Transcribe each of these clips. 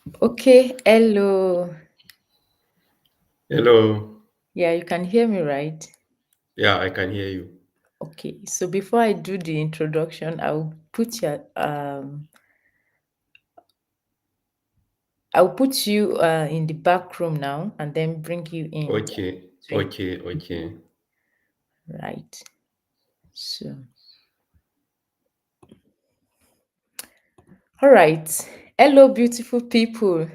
Okay, hello. Hello. Yeah, you can hear me, right? Yeah, I can hear you. Okay, so before I do the introduction, I'll put you in the back room now and then bring you in Okay, to okay. right. So, all right. Hello, beautiful people.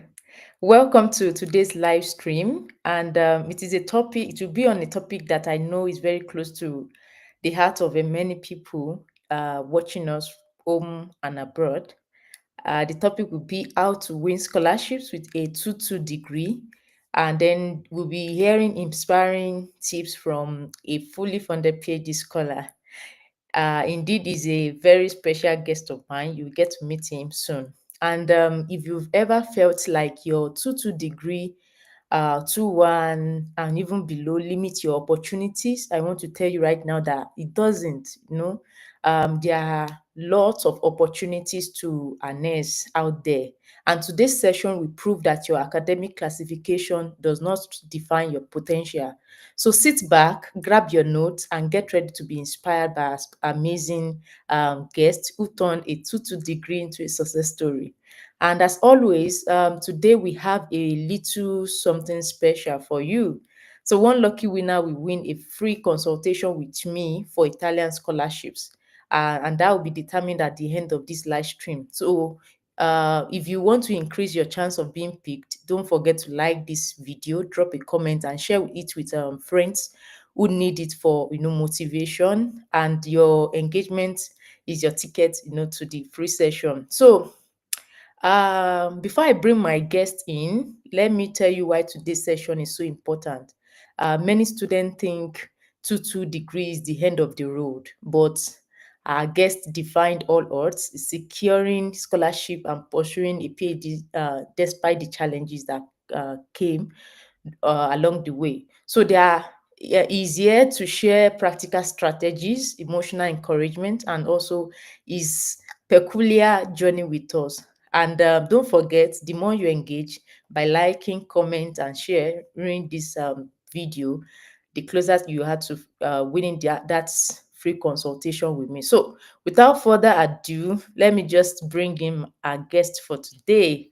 Welcome to today's live stream, and it is a topic. It will be on a topic that I know is very close to the heart of many people watching us home and abroad. The topic will be how to win scholarships with a 2-2 degree. And then we'll be hearing inspiring tips from a fully funded PhD scholar. Indeed, is a very special guest of mine. You will get to meet him soon. And if you've ever felt like your 2-2 degree 2-1 and even below limit your opportunities, I want to tell you right now that it doesn't. There are lots of opportunities to harness out there, and today's session will prove that your academic classification does not define your potential. So sit back, grab your notes, and get ready to be inspired by our amazing guest who turned a 2-2 degree into a success story. And as always, today we have a little something special for you. So one lucky winner will win a free consultation with me for Italian scholarships. And that will be determined at the end of this live stream. So if you want to increase your chance of being picked, don't forget to like this video, drop a comment, and share it with friends who need it for motivation. And your engagement is your ticket, to the free session. So before I bring my guest in, let me tell you why today's session is so important. Many students think 2-2 degree is the end of the road, but our guest defined all odds, securing scholarship and pursuing a PhD despite the challenges that came along the way. So they are is here to share practical strategies, emotional encouragement, and also his peculiar journey with us. And don't forget, the more you engage by liking, comment, and sharing this video, the closer you are to winning that free consultation with me. So, without further ado, let me just bring in our guest for today.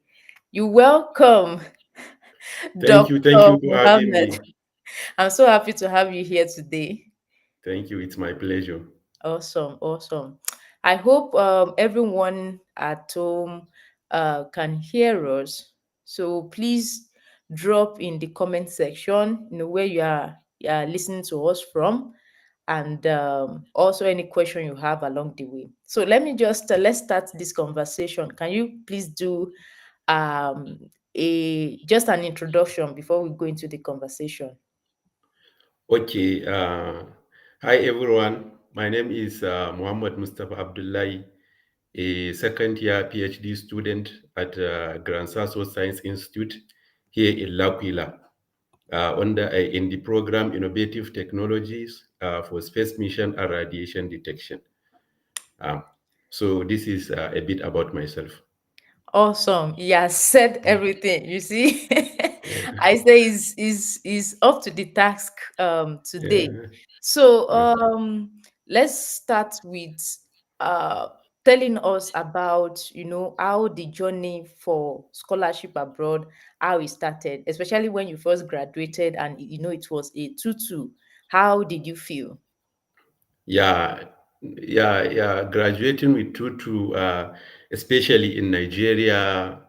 You welcome, Thank Dr. you for having Mohammed. me. I'm so happy to have you here today. Thank you, it's my pleasure. Awesome, awesome. I hope everyone at home can hear us. So please drop in the comment section, where you are listening to us from, and also any question you have along the way. So let's start this conversation. Can you please do um, a just an introduction before we go into the conversation? Okay, hi everyone. My name is Muhammad Mustafa Abdullahi, a second year PhD student at Grand Sasso Science Institute here in L'Aquila, in the program Innovative Technologies for Space Mission and Radiation Detection. Um, so this is a bit about myself. Awesome. He has said everything. You see, Yeah, I say is up to the task today. yeah. So Okay. let's start with uh telling us about how the journey for scholarship abroad, how it started, especially when you first graduated and it was a 2-2. How did you feel? Yeah, yeah. Graduating with tutu, especially in Nigeria,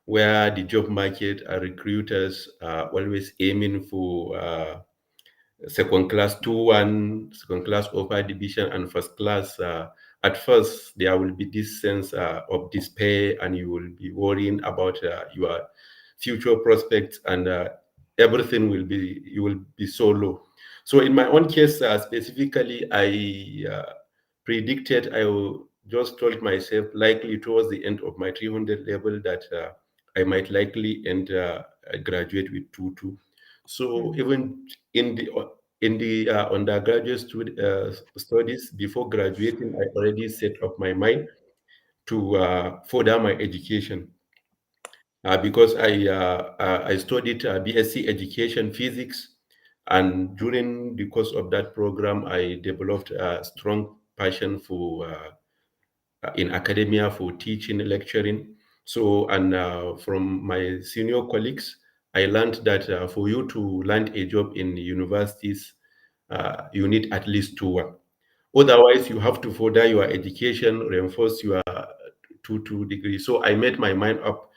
where the job market and recruiters are always aiming for second class 2-1, second class upper division, and first class. At first, there will be this sense of despair, and you will be worrying about your future prospects, and everything will be you will be so low. So, in my own case specifically, I predicted just told myself likely towards the end of my 300 level that I might likely end graduate with 2-2. So Mm, even in the undergraduate studies before graduating, I already set up my mind to further my education. because I studied BSc Education Physics, and during the course of that program, I developed a strong passion for in academia for teaching, lecturing. So, and from my senior colleagues, I learned that for you to land a job in universities, you need at least two one. Otherwise, you have to further your education, reinforce your two degree. So I made my mind up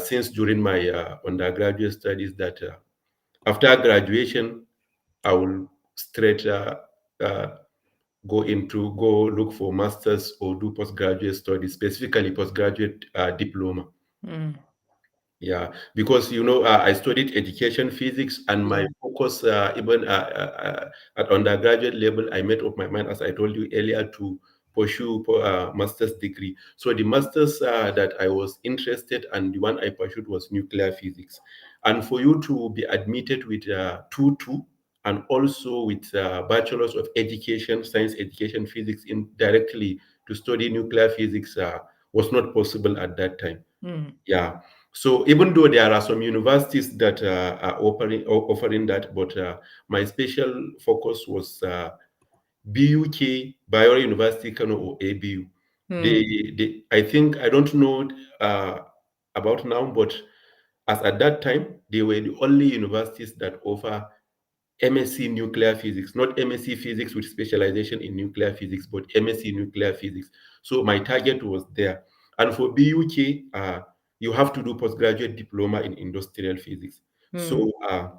since during my undergraduate studies that after graduation, I will straight uh, go look for masters or do postgraduate studies, specifically postgraduate diploma. Mm. Yeah, because I studied education physics, and my Yeah. focus even at undergraduate level, I made up my mind, as I told you earlier, to pursue master's degree. So the master's that I was interested, and the one I pursued, was nuclear physics. And for you to be admitted with 2-2, and also with bachelor's of education, science education physics, in directly to study nuclear physics was not possible at that time. Mm. Yeah. So even though there are some universities that are offering that, but my special focus was BUK, Bayero University, Kano, or ABU. Mm. I think, I don't know about now, but as at that time, they were the only universities that offer MSc nuclear physics, not MSc physics with specialization in nuclear physics, but MSc nuclear physics. So my target was there. And for BUK, you have to do postgraduate diploma in industrial physics. Mm.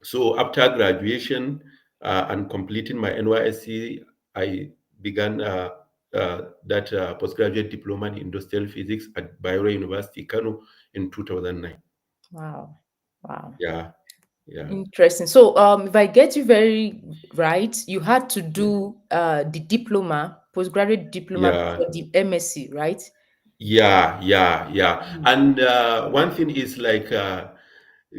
So after graduation and completing my NYSC, I began that postgraduate diploma in industrial physics at Bayero University, Kano, in 2009. Wow. Wow. Yeah, yeah, Interesting. So, if I get you very right, you had to yeah, do the diploma, postgraduate diploma yeah. before the MSc, right? Yeah, yeah, yeah. Mm. And one thing is like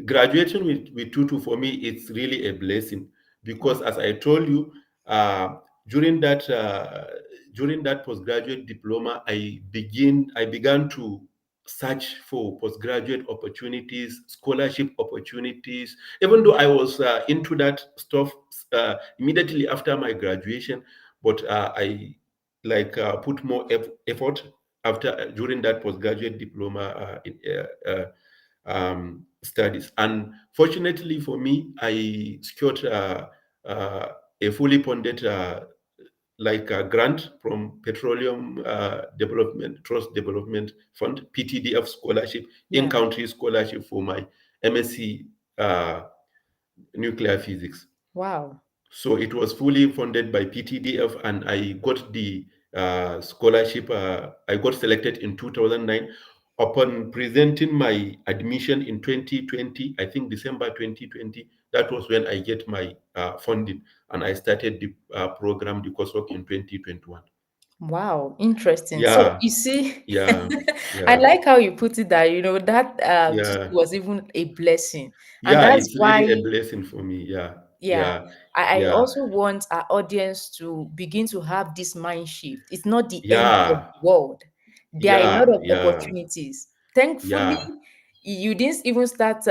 graduating with tutu, for me, it's really a blessing, Wow. because as I told you, uh, during that uh, during that postgraduate diploma, I began to search for postgraduate opportunities, scholarship opportunities. Even Mm. though I was into that stuff immediately after my graduation, but I put more effort after during that postgraduate diploma studies. And fortunately for me, I secured uh, a fully funded grant from Petroleum Development Trust Development Fund, PTDF scholarship, Yeah. in-country scholarship for my MSc uh, nuclear physics. Wow. So it was fully funded by PTDF, and I got the scholarship. I got selected in 2009. Upon presenting my admission in 2020, I think December 2020, that was when I get my funding, and I started the program, the coursework, in 2021. Wow. Interesting. So Yeah, you see, yeah, I yeah, like how you put it that, that yeah, was even a blessing. And yeah. that's It's really a why, blessing for me. Yeah, yeah, yeah, I yeah, also want our audience to begin to have this mind shift. It's not the end of yeah, the world. There are a lot yeah, of yeah, opportunities. Thankfully, yeah. you didn't even start,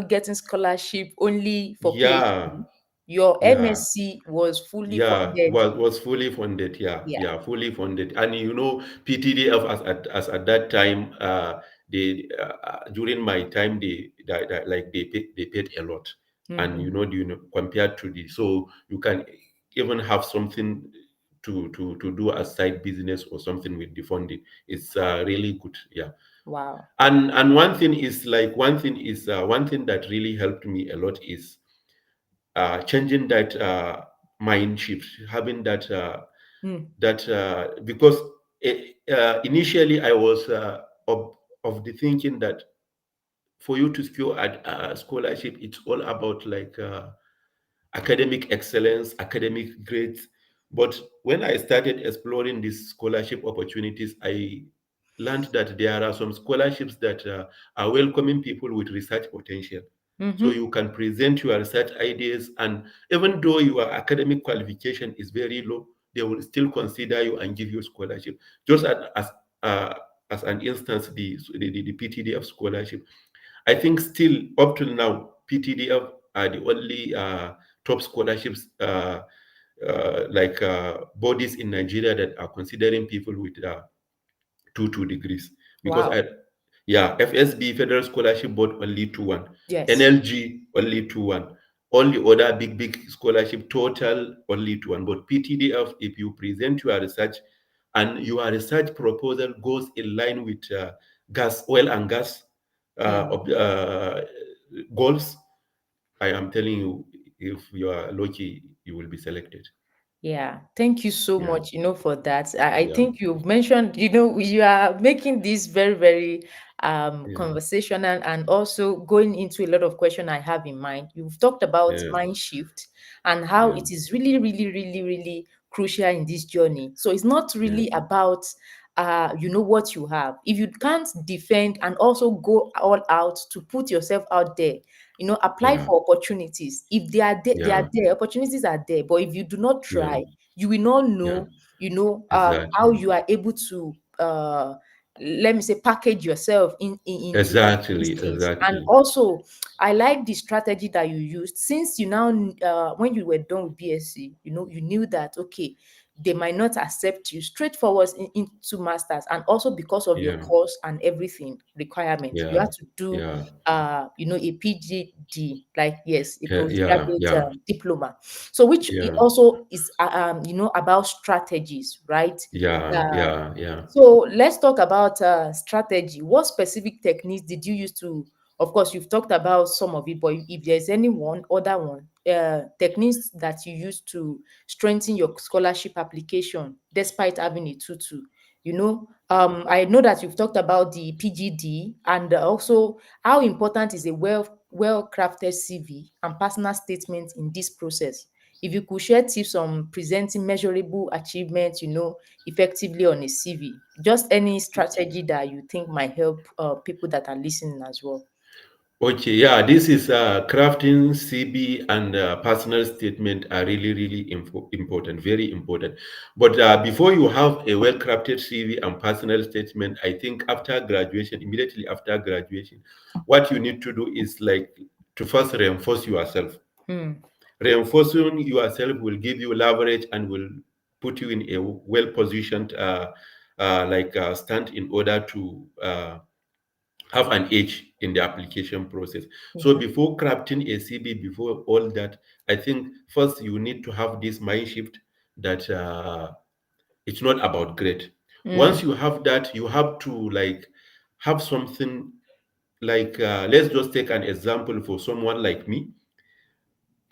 getting scholarship only for Yeah, PhD. Your yeah, MSc was fully yeah. funded. Was fully funded. Yeah, Yeah. yeah, fully funded. And PTDF, as at that time, they during my time, they paid a lot, and Mm. compared to the, so you can even have something to do as side business or something with the funding. It's really good. Yeah. Wow. And one thing that really helped me a lot is changing that mind shift, having Mm. because initially I was of the thinking that for you to secure a scholarship, it's all about academic excellence, academic grades. But when I started exploring these scholarship opportunities, I learned that there are some scholarships that are welcoming people with research potential. So Mm-hmm. you can present your research ideas, and even though your academic qualification is very low, they will still consider you and give you scholarship. Just as as an instance, the PTDF scholarship, I think still up till now, PTDF are the only top scholarships, bodies in Nigeria that are considering people with 2 degrees. Because Wow. I, yeah, FSB, Federal Scholarship Board, only 2-1. Yes. NLG, only 2-1. All the other big scholarship total, only 2-1. But PTDF, if you present your research and your research proposal goes in line with oil and gas Mm. goals, I am telling you, if you are lucky, you will be selected. Yeah, thank you so Yeah, much, for that. I yeah, think you've mentioned, you are making this very, very yeah, conversational, and also going into a lot of questions I have in mind. You've talked about yeah, mind shift and how yeah, it is really, really, really, really crucial in this journey. So it's not yeah, really about what you have. If you can't defend and also go all out to put yourself out there, apply yeah, for opportunities. If they are there, they are yeah, there, opportunities are there. But if you do not yeah, try, you will not yeah. know, how Exactly. you are able to let me say package yourself into these Exactly. things. And Exactly. also, I like the strategy that you used, since you now when you were done with BSc, you knew that, okay, they might not accept you straightforward into masters, and also because of your Yeah. course and everything requirement, you Yeah. have to do Yeah. a PhD, like, yes, a Yeah. Yeah. postgraduate Yeah. diploma. So which it Yeah. also is about strategies, right? Yeah. uh, Yeah. Yeah. so let's talk about strategy. What specific techniques did you use to, of course, you've talked about some of it, but if there's any one other one, techniques that you use to strengthen your scholarship application despite having a tutu. I know that you've talked about the PGD, and also how important is a well crafted CV and personal statement in this process. If you could share tips on presenting measurable achievements, effectively on a CV. Just any strategy that you think might help people that are listening as well. Okay. Yeah. This is crafting CB and personal statement are really, really important, very important. But before you have a well-crafted CV and personal statement, I think after graduation, immediately after graduation, what you need to do is like to first reinforce yourself. Hmm. Reinforcing yourself will give you leverage and will put you in a well positioned stand in order to have an edge in the application process. So Yeah. before crafting a CB, before all that, I think first you need to have this mind shift that it's not about grade. Hmm. Once you have that, you have to like have something like let's just take an example for someone like me.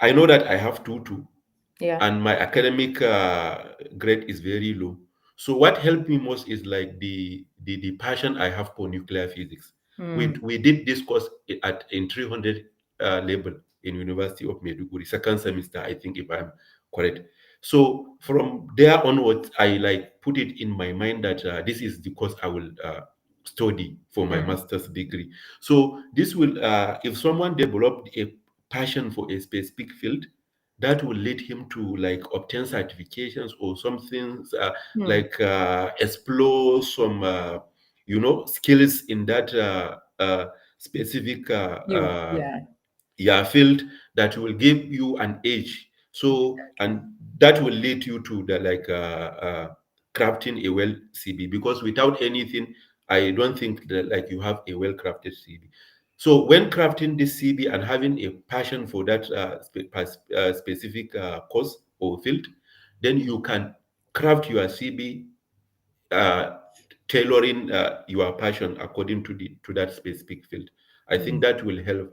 I know that I have two Yeah. and my academic grade is very low. So what helped me most is like the passion I have for nuclear physics. Hmm. We did this course at in 300 level in University of Maiduguri, second semester, I think, if I'm correct. So from there onwards, I like put it in my mind that this is the course I will study for my Hmm. master's degree. So this will, if someone developed a passion for a specific field, that will lead him to like obtain certifications or something Hmm. explore some skills in that specific You. Yeah. yeah field that will give you an edge, so and that will lead you to the crafting a well cb, because without anything I don't think that like you have a well crafted cb. So when crafting this cb and having a passion for that specific course or field, then you can craft your cb uh, tailoring your passion according to the to that specific field. I think Hmm. that will help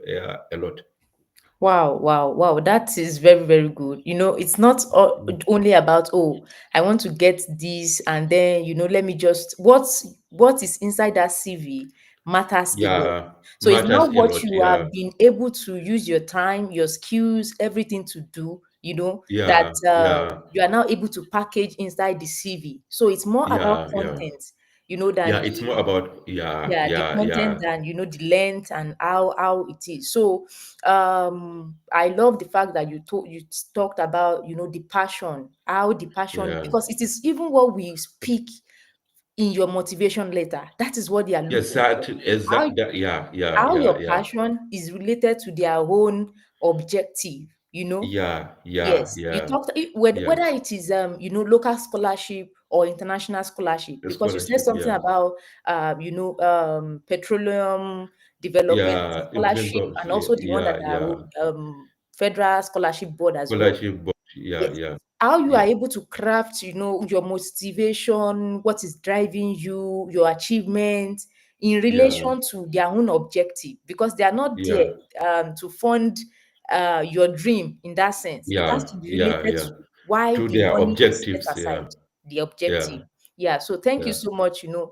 a lot. Wow, wow, wow. That is very, very good. It's not only about, oh, I want to get this, and then, let me just, what is inside that CV matters a lot. Yeah, So it's matters not a what lot. you have Yeah, been able to use your time, your skills, everything to do, that yeah, yeah, you are now able to package inside the CV. So it's more about yeah, yeah, content, yeah. than It's the more about the content, yeah, than the length and how it is. So I love the fact that you talked about the passion, how the passion, yeah, because it is even what we speak in your motivation letter. That is what they are looking for. Exactly. How Exactly. Yeah. Yeah. how Yeah. your Yeah. passion is related to their own objective, you know. Yeah. Yeah. Yes, you Yeah. talked Yeah. whether it is local scholarship or international scholarship, The because you said scholarship. something Yeah. about petroleum development Yeah. scholarship, and also the one that Yeah. are Yeah. federal scholarship board as well. Scholarship. Yeah. Yes. Yeah. How you are Yeah. able to craft, your motivation, what is driving you, your achievement in Yeah. relation to their own objective, because they are not there Yeah. to fund your dream in that sense. It has Yeah. to be Yeah. related Yeah. to why To the their money is set objectives. aside, Yeah. the objective. Yeah. Yeah. So thank you Yeah. so much, Yeah.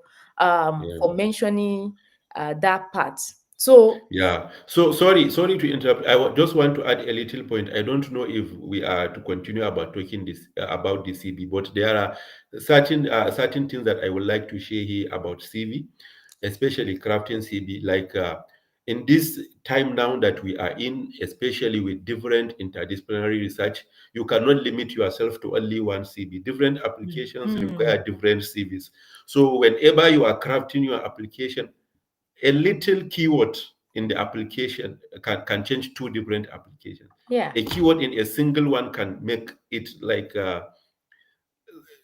for mentioning that part. So Yeah. So sorry to interrupt. Just want to add a little point. I don't know if we are to continue about talking this about the CV, but there are certain things that I would like to share here about CV, especially crafting CV. Like in this time now that we are in, especially with different interdisciplinary research, you cannot limit yourself to only one CV. Different applications mm, require different CVs. So whenever you are crafting your application, a little keyword in the application can change two different applications. yeah. A keyword in a single one can make it like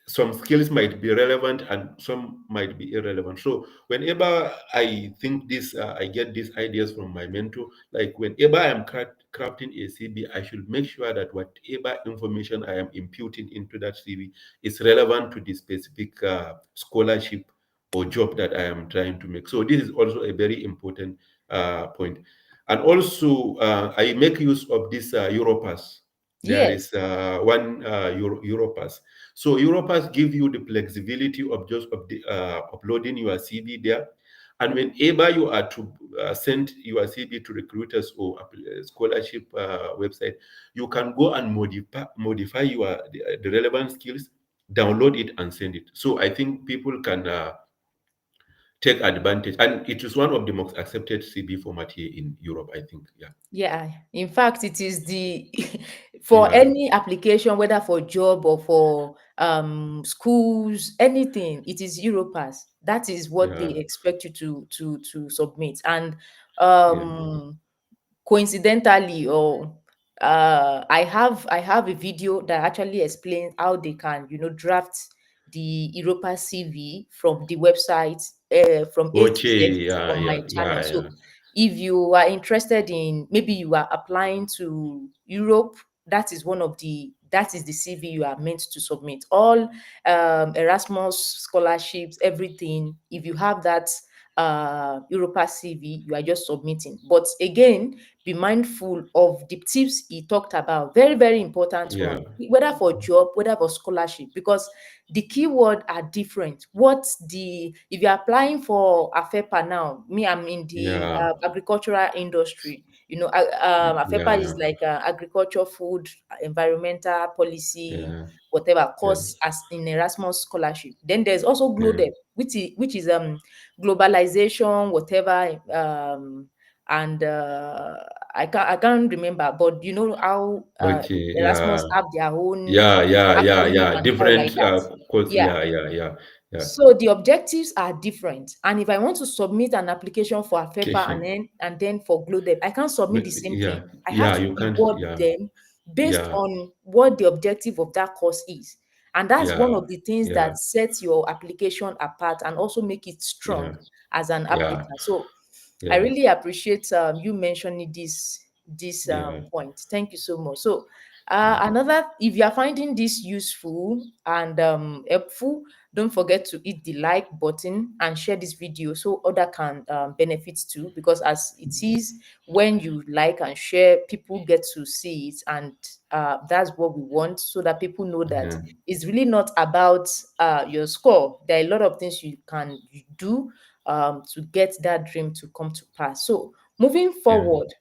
some skills might be relevant and some might be irrelevant. So whenever I think this, I get these ideas from my mentor. Like whenever I'm crafting a CV, I should make sure that whatever information I am imputing into that CV is relevant to the specific scholarship or job that I am trying to make. So this is also a very important point. And also, I make use of this Europass. There Yes. is one Europass. So Europass give you the flexibility of just uploading your CV there. And whenever you are to send your CV to recruiters or scholarship website, you can go and modify the relevant skills, download it and send it. So I think people can take advantage, and it is one of the most accepted CV format here in Europe. I think, yeah, Yeah, in fact, it is the for yeah, any application, whether for job or for schools, anything, it is Europass. That is what they yeah, expect you to submit. And yeah. um coincidentally, or I have a video that actually explains how they can, draft the Europa CV from the website, from A to Z, Okay, yeah, on my yeah, channel. yeah, So yeah. if you are interested in, maybe you are applying to Europe, that is the CV you are meant to submit. All Erasmus scholarships, everything. If you have that Europa CV, you are just submitting. But again, be mindful of the tips he talked about. Very, very important Yeah. one, whether for job, whether for scholarship, because the keyword are different. If you're applying for AFEPA now, me, I'm in the Yeah, agricultural industry. AFEPA is yeah, like agriculture, food, environmental policy, yeah, whatever yeah, course as in Erasmus scholarship. Then there's also yeah. GLODEP, which is globalization, whatever, and I can't remember, but you know how Okay, Erasmus yeah, have their own yeah, yeah, yeah, acronym yeah. and stuff like Different that. course. Yeah. Yeah, yeah, yeah, yeah. So the objectives are different. And if I want to submit an application for AFEPA and Education. then for GLODEP, I can't submit the same Yeah, thing. I have yeah. to You can't. reward Yeah, them based yeah, on what the objective of that course is. And that's one yeah, of the things yeah, that sets your application apart and also make it yeah, strong as an yeah, applicant. So I yeah, really appreciate you mentioning this yeah. point. Thank you so much. So Yeah. another, if you are finding this useful and helpful, don't forget to hit the like button and share this video so other can benefit too. Because as it is, when you like and share, people get to see it, and that's what we want, so that people know that Yeah. it's really not about your score. There are a lot of things you do to get that dream to come to pass. So moving Yeah, forward,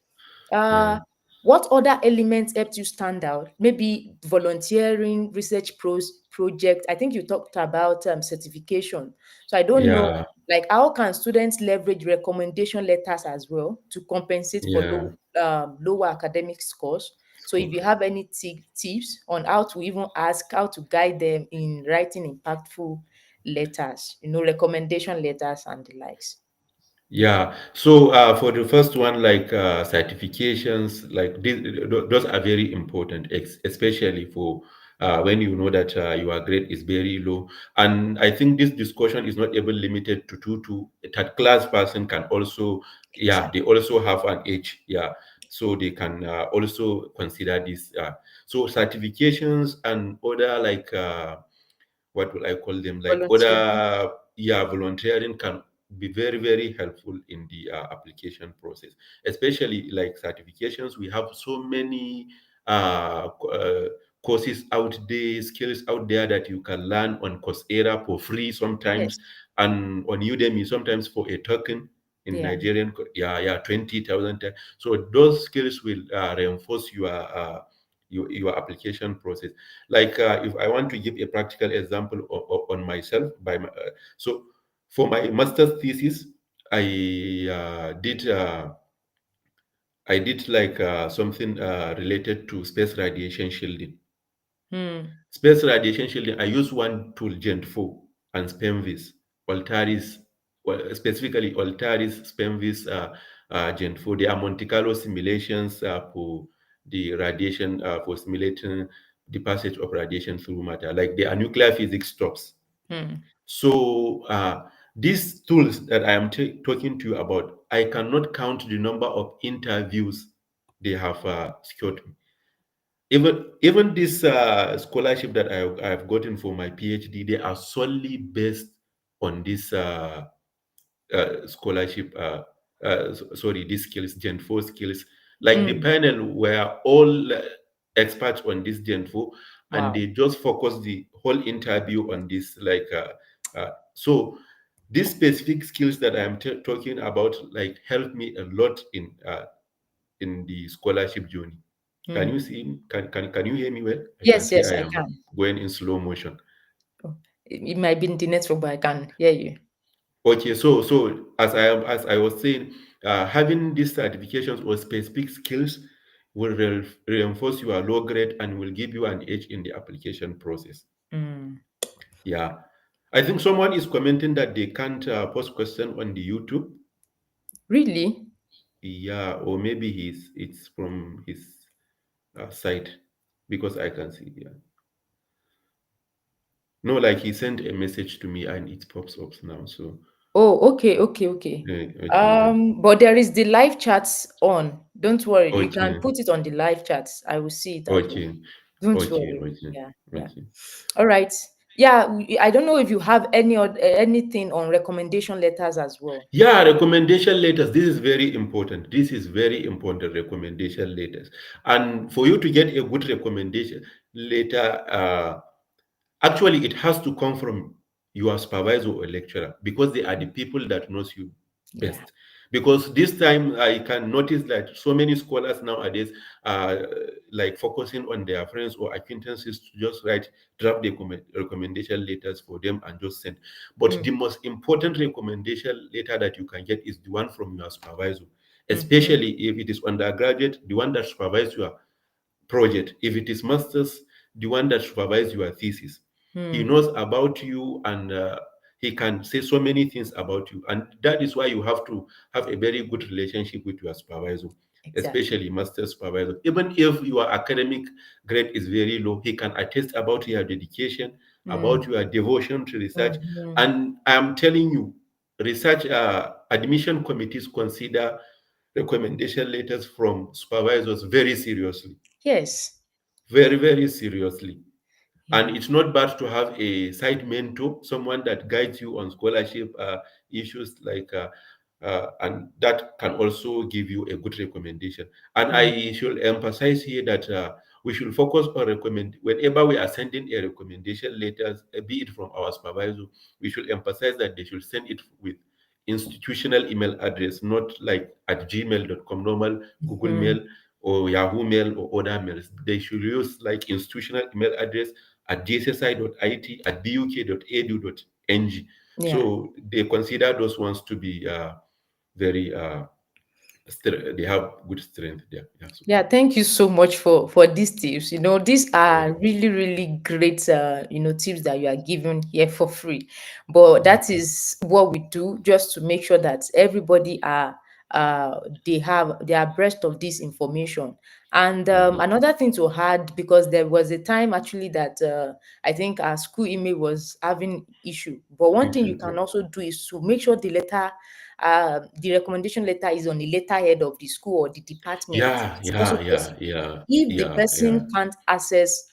yeah, uh, what other elements helped you stand out? Maybe volunteering, research project. I think you talked about certification. So I don't know, yeah, like how can students leverage recommendation letters as well to compensate for yeah. lower academic scores? So if Cool. you have any tips on how to even ask, how to guide them in writing impactful letters, recommendation letters and the likes. Yeah. So for the first one, like certifications, like those are very important, especially for when you know that your grade is very low. And I think this discussion is not even limited to two. A third class person can also, yeah, they Exactly. also have an age. Yeah. So they can also consider this. So certifications and other like what will I call them? Like Volunteering. other, yeah, volunteering can be very, very helpful in the application process, especially like certifications. We have so many courses out there, skills out there that you can learn on Coursera for free sometimes, Yes. and on Udemy sometimes for a token in Yeah. Nigerian, yeah, 20,000. So those skills will reinforce your application process. Like if I want to give a practical example on myself, so for my master's thesis, I did like something related to space radiation shielding. Hmm. Space radiation shielding, I use one tool, Gent4 and SPEMVIS, Altaris, well, specifically Altaris, SPEMVIS, Gent4. They are Monte Carlo simulations for the radiation, for simulating the passage of radiation through matter. Like they are nuclear physics stops. Hmm. So these tools that I am talking to you about, I cannot count the number of interviews they have secured. Even this scholarship that I've gotten for my PhD, they are solely based on this scholarship. Sorry, these skills, Gen 4 skills. Like the Hmm. panel were all experts on this Gen 4, and Wow. they just focused the whole interview on this. Like, so these specific skills that I'm talking about, like, helped me a lot in the scholarship journey. Can you Hmm. see? Can you hear me well? I can Yes, see yes, I I am can. going in slow motion. Oh, it might be in the network, but I can hear you. Okay, so as I was saying, having these certifications or specific skills will reinforce your low grade and will give you an edge in the application process. Hmm. Yeah, I think someone is commenting that they can't post question on the YouTube. Really? Yeah, or maybe it's from his side because I can see. Yeah. No, like he sent a message to me and it pops up now. So, Oh, okay, okay, okay. okay, yeah. But there is the live chats on. Don't worry. You can Okay, put it on the live chats. I will see it as well. okay, Don't okay, worry. okay, Yeah, yeah. okay. All right. Yeah, I don't know if you have anything on recommendation letters as well. Yeah, recommendation letters. This is very important. This is very important, recommendation letters. And for you to get a good recommendation letter, actually, it has to come from your supervisor or lecturer because they are the people that knows you Yeah. best. Because this time I can notice that so many scholars nowadays are like focusing on their friends or acquaintances to just write draft recommendation letters for them and just send. But the Mm. most important recommendation letter that you can get is the one from your supervisor, Mm-hmm. especially if it is undergraduate, the one that supervises your project. If it is master's, the one that supervises your thesis. He Mm. knows about you and he can say so many things about you. And that is why you have to have a very good relationship with your supervisor, Exactly. especially master supervisor. Even if your academic grade is very low, he can attest about your dedication, about Mm. your devotion to research. Mm-hmm. And I'm telling you, research admission committees consider recommendation letters from supervisors very seriously, Yes. very, very seriously. Yeah. And it's not bad to have a side mentor, someone that guides you on scholarship issues, like, and that can also give you a good recommendation. And Mm. I should emphasize here that we should focus on recommend whenever we are sending a recommendation letters, be it from our supervisor, we should emphasize that they should send it with institutional email address, not like at gmail.com, normal Google Mm. Mail or Yahoo Mail or other mails. They should use like institutional email address at gssi.it, at buk.edu.ng. Yeah. So they consider those ones to be very they have good strength there. Yeah. So Yeah, thank you so much for these tips. These yeah. are really, really great tips that you are giving here for free. But that is what we do just to make sure that everybody are they are abreast of this information. And Mhm. another thing to add, because there was a time actually that I think our school email was having issue. But one thing you Issue, yeah. can also do is to make sure the recommendation letter is on the letterhead of the school or the department. Yeah, It's also yeah, yeah, possible. yeah, If the yeah, yeah, person can't access,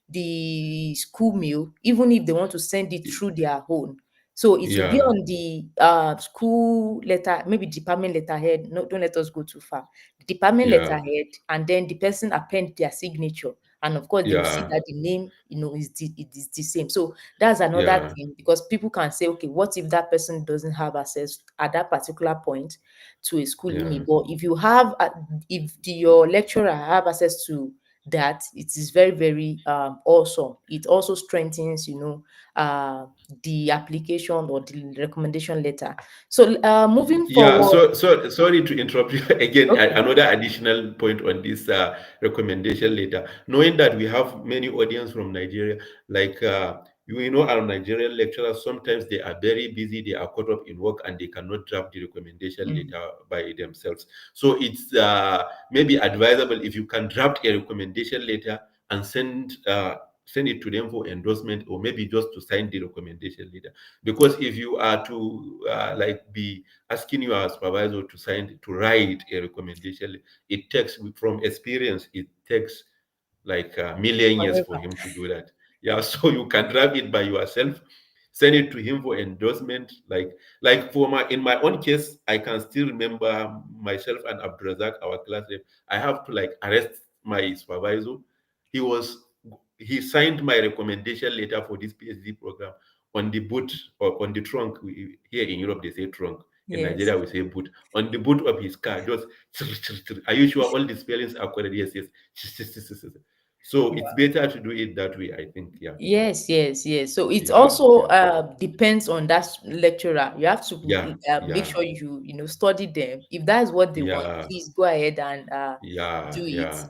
the school mail, even if they want to send it through their own, so it will be yeah, on the school letter, maybe department letterhead. No, don't let us go too far. The department yeah, letterhead, and then the person append their signature, and of course they will see yeah, that the name, it is the same. So that's another yeah, thing, because people can say, okay, what if that person doesn't have access at that particular point to a school email? yeah. But if you have, your lecturer have access to that, it is very, very awesome. It also strengthens, the application or the recommendation letter. So moving Yeah, forward. so sorry to interrupt you again. Okay. Another additional point on this recommendation letter. Knowing that we have many audience from Nigeria, like our Nigerian lecturers, sometimes they are very busy, they are caught up in work, and they cannot draft the recommendation Mm, letter by themselves. So it's maybe advisable if you can draft a recommendation letter and send it to them for endorsement, or maybe just to sign the recommendation letter. Because if you are to like be asking your supervisor to write a recommendation, it takes, from experience, it takes like a million years for forever. him to do that. Yeah, so you can draft it by yourself, send it to him for endorsement. Like for my in my own case, I can still remember myself and Abdurazak, our class rep. I have to like arrest my supervisor. He was he signed my recommendation letter for this PhD program on the boot, or on the trunk. Here in Europe they say trunk. In Yes. Nigeria we say boot. On the boot of his car, just are you sure all the spellings are correct? Yes, yes. So it's better to do it that way, I think. Yeah, Yes, yes, yes. So it yeah, also yeah, depends on that lecturer. You have to yeah, make yeah, sure study them. If that's what they want, yeah, please go ahead and do yeah, it. yeah,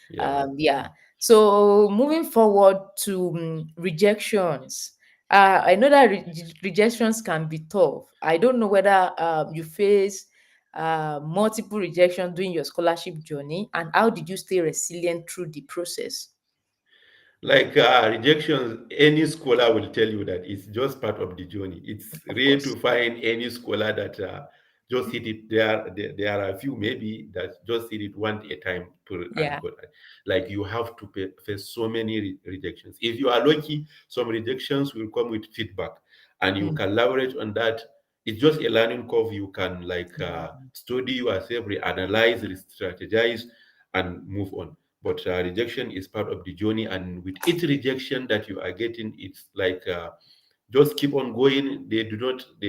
yeah. Yeah. So moving forward to rejections. I know that rejections can be tough. I don't know whether you face multiple rejections during your scholarship journey, and how did you stay resilient through the process? Like rejections, any scholar will tell you that it's just part of the journey. It's Of rare course. to find any scholar that just hit it. There are a few maybe that just hit it one at a time and Yeah. got it. Like you have to face so many rejections. If you are lucky, some rejections will come with feedback, and you Mm. can leverage on that. It's just a learning curve. You can like Yeah. study yourself, reanalyze, re-strategize, and move on. But rejection is part of the journey, and with each rejection that you are getting, it's like just keep on going. They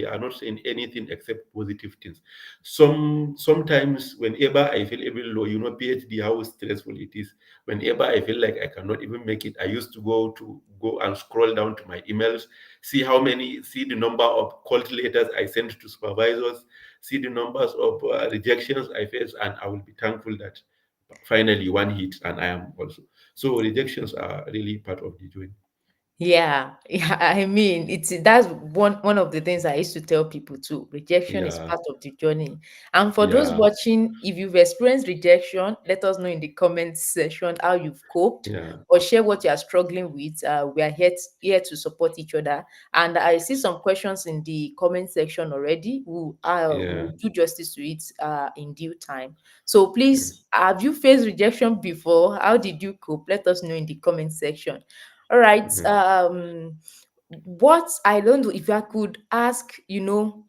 are not saying anything except positive things. Sometimes whenever I feel even low, PhD, how stressful it is. Whenever I feel like I cannot even make it, I used to go and scroll down to my emails, see the number of cold letters I sent to supervisors, see the numbers of rejections I face, and I will be thankful that finally one hit, and I am also. So rejections are really part of the journey. Yeah, yeah. I mean, that's one of the things I used to tell people too. Rejection is Yeah, part of the journey. And for those yeah, watching, if you've experienced rejection, let us know in the comments section how you've coped, yeah, or share what you are struggling with. We are here to support each other. And I see some questions in the comment section already. yeah, We'll do justice to it in due time. So yes, please, have you faced rejection before? How did you cope? Let us know in the comment section. All right. mhm. What I don't know, if I could ask,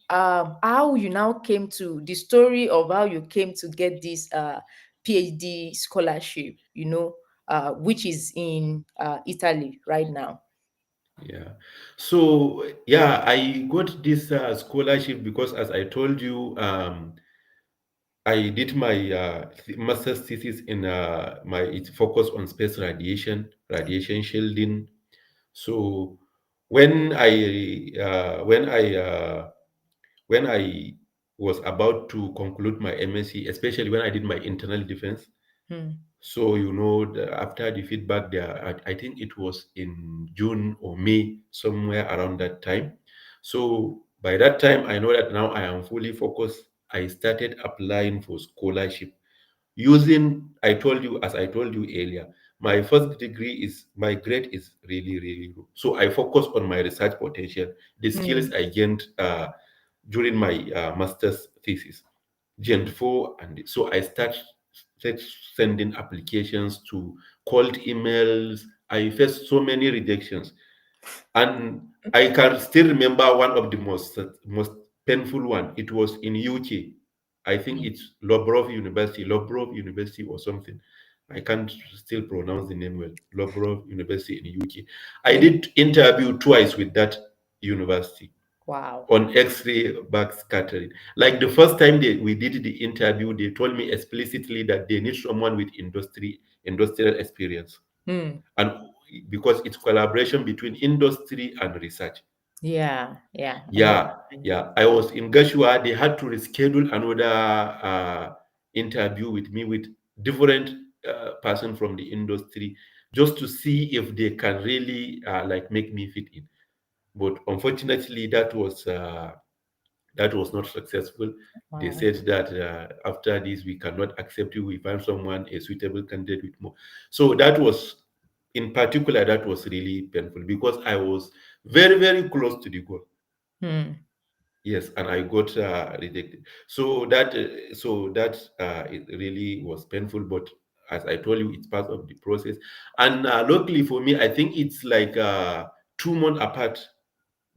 how you now came to the story of how you came to get this PhD scholarship, which is in Italy right now. Yeah. So yeah, I got this scholarship because, as I told you, I did my master's thesis in my it focused on space radiation, radiation shielding. So when I uh, when I uh, when I was about to conclude my MSc, especially when I did my internal defense. Mm. So, after the feedback there, I think it was in June or May, somewhere around that time. So by that time, I know that now I am fully focused. I started applying for scholarship using, as I told you earlier, my first degree is, my grade is really, really low. So I focus on my research potential, the skills Mm. I gained during my master's thesis. Gen 4, and so I started sending applications to cold emails. I faced so many rejections, and I can still remember one of the most painful one. It was in UK. I think Mm. it's Lobrov University or something. I can't still pronounce the name well. Lobrov University in UK. I Okay. did interview twice with that university Wow. on X-ray backscattering. Like the first time we did the interview, they told me explicitly that they need someone with industrial experience, Mm. and because it's collaboration between industry and research. Yeah. Yeah. I know. Yeah, yeah. I was in Gashua. They had to reschedule another interview with me with different person from the industry, just to see if they can really like make me fit in. But unfortunately, that was not successful. They Wow. said that after this, we cannot accept you. We find someone, a suitable candidate with more. So that was, in particular, that was really painful because I was very, very close to the goal. Mm. Yes, and I got rejected. So that it really was painful. But as I told you, it's part of the process. And luckily for me, I think it's like 2 months apart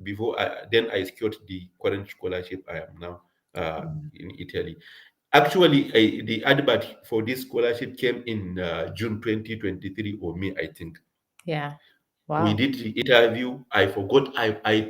before then I secured the current scholarship I am now Mm. in Italy. Actually, the advert for this scholarship came in June 2023 or May, I think. Yeah. We Wow. did the interview. I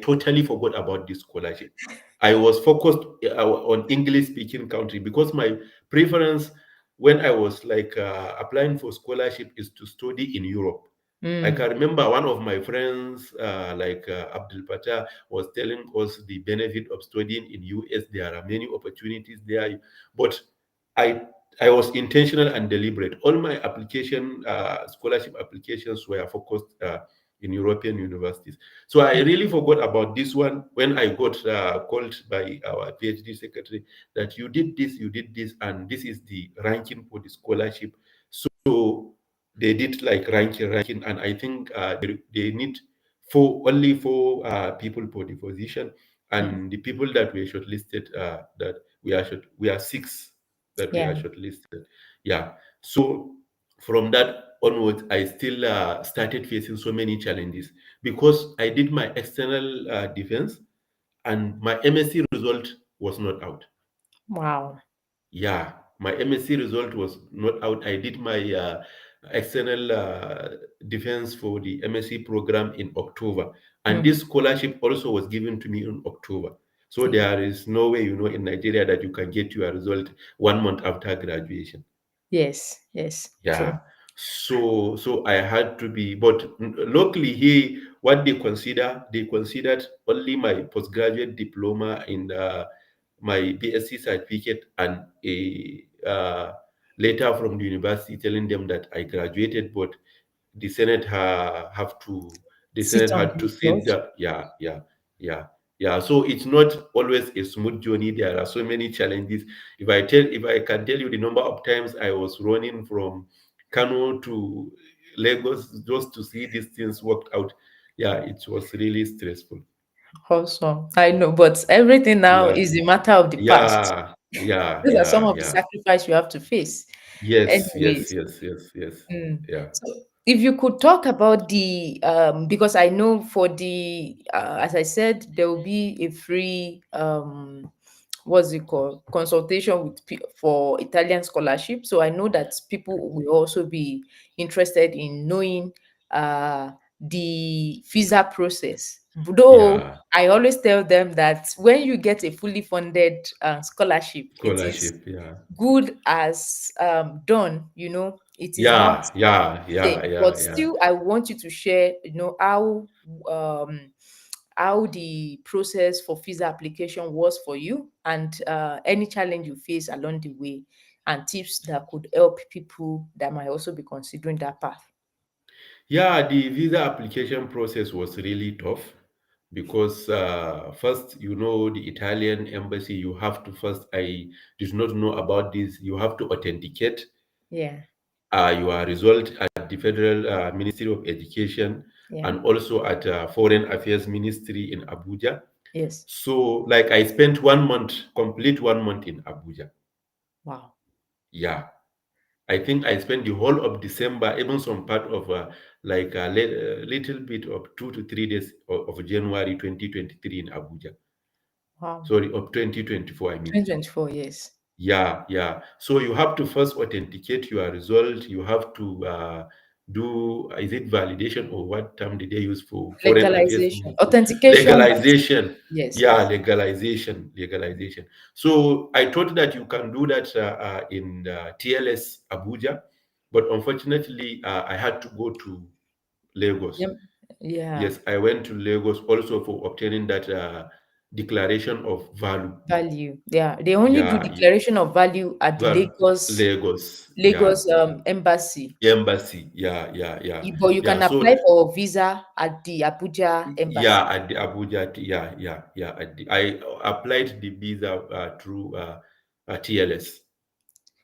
totally forgot about this scholarship. I was focused on English speaking country because my preference when I was like applying for scholarship is to study in Europe. I Mm. can remember one of my friends, like Abdul Fattah, was telling us the benefit of studying in US. There are many opportunities there, but I I was intentional and deliberate. All my scholarship applications were focused in European universities. So I really forgot about this one when I got called by our PhD secretary that you did this, and this is the ranking for the scholarship. So they did like ranking, and I think they need only four people for the position, Mm. and the people that were shortlisted, that we are six that we Yeah. are shortlisted. Yeah. So from that onwards, I still started facing so many challenges because I did my external defense, and my MSc result was not out. Wow. Yeah, my MSc result was not out. I did my external defense for the MSc program in October, and Mm. this scholarship also was given to me in October. So Yeah. there is no way, in Nigeria that you can get your result 1 month after graduation. Yes. Yes. True. Yeah. So I had to be, but locally here, what they considered only my postgraduate diploma in my BSc certificate and a letter from the university telling them that I graduated, but the Senate have to the Sit Senate on had the to sit result. down. Yeah, yeah, yeah, yeah. So it's not always a smooth journey. There are so many challenges. If I can tell you the number of times I was running from Kano to Lagos just to see these things worked out, yeah, it was really stressful. Awesome. I know, but everything now Yeah, is a matter of the past. yeah, yeah, Those are some yeah, of the yeah. sacrifice you have to face. Yes, yes, Anyways, yes, yes, yes. mm. Yeah, So if you could talk about the because I know for the as I said, there will be a free what's it called, consultation with for Italian scholarship. So I know that people will also be interested in knowing the visa process. Though yeah. I always tell them that when you get a fully funded scholarship, it is Scholarship. Yeah. good as done, it is not Yeah, yeah, same. yeah, But yeah, yeah. still, I want you to share, how um how the process for visa application was for you, and any challenge you face along the way, and tips that could help people that might also be considering that path. Yeah, the visa application process was really tough because first, the Italian embassy, you have to first, I did not know about this, you have to authenticate Yeah. your result at the Federal Ministry of Education Yeah. and also at Foreign Affairs Ministry in Abuja. Yes. So, like, I spent 1 month, complete 1 month in Abuja. Wow. Yeah. I think I spent the whole of December, even some part of like a little bit of 2 to 3 days of January 2023 in Abuja. Wow. Sorry, of 2024, I mean. 2024, yes. Yeah, yeah. So you have to first authenticate your result. You have to do, is it validation or what term did they use for Foreign Affairs Legalization, Ministry? authentication. Legalization. Yes, Yeah, yes. legalization. So I thought that you can do that in TLS Abuja, but unfortunately, I had to go to Lagos. Yep. Yeah. Yes, I went to Lagos also for obtaining that declaration of value. Value. Yeah. They only do Yeah, declaration of value at the Lagos, yeah, Lagos embassy. embassy, yeah, yeah, yeah, But you yeah. can So apply for visa at the Abuja yeah, embassy. at the Abuja, yeah, yeah, yeah. I applied the visa through TLS.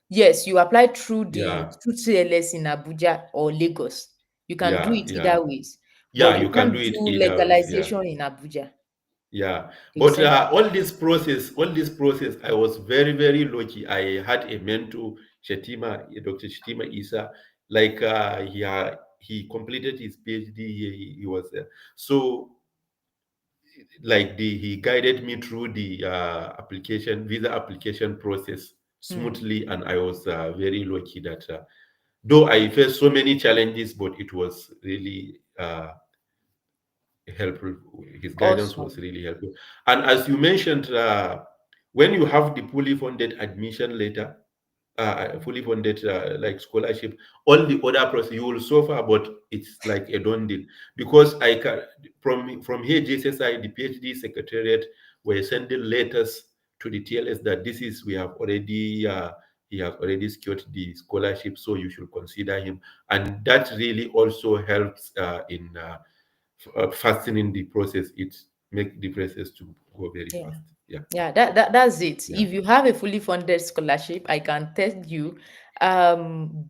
Yes, you apply Yeah, through TLS in Abuja or Lagos. You can do yeah, it yeah, either ways, but yeah. you You can can't do it do either ways. Yeah. legalization in Abuja. Yeah, They will but send all this process, I was very, very lucky. I had a mentor, Shetima, Dr. Shetima Isa. Like he completed his PhD. He was so like he guided me through the visa application process you. smoothly, and I was very lucky that though I faced so many challenges, but it was really helpful. His guidance was Awesome. really helpful. And as you mentioned, when you have the fully funded admission letter, fully funded like scholarship, all the other process you will suffer, but it's like a done deal because I can from here JSSI, the PhD secretariat were sending letters to the TLS that this is we have already he has already secured the scholarship, so you should consider him, and that really also helps in fastening the process. It make the process to go very Yeah. fast. Yeah, Yeah, that's it. yeah, If you have a fully funded scholarship, I can tell you,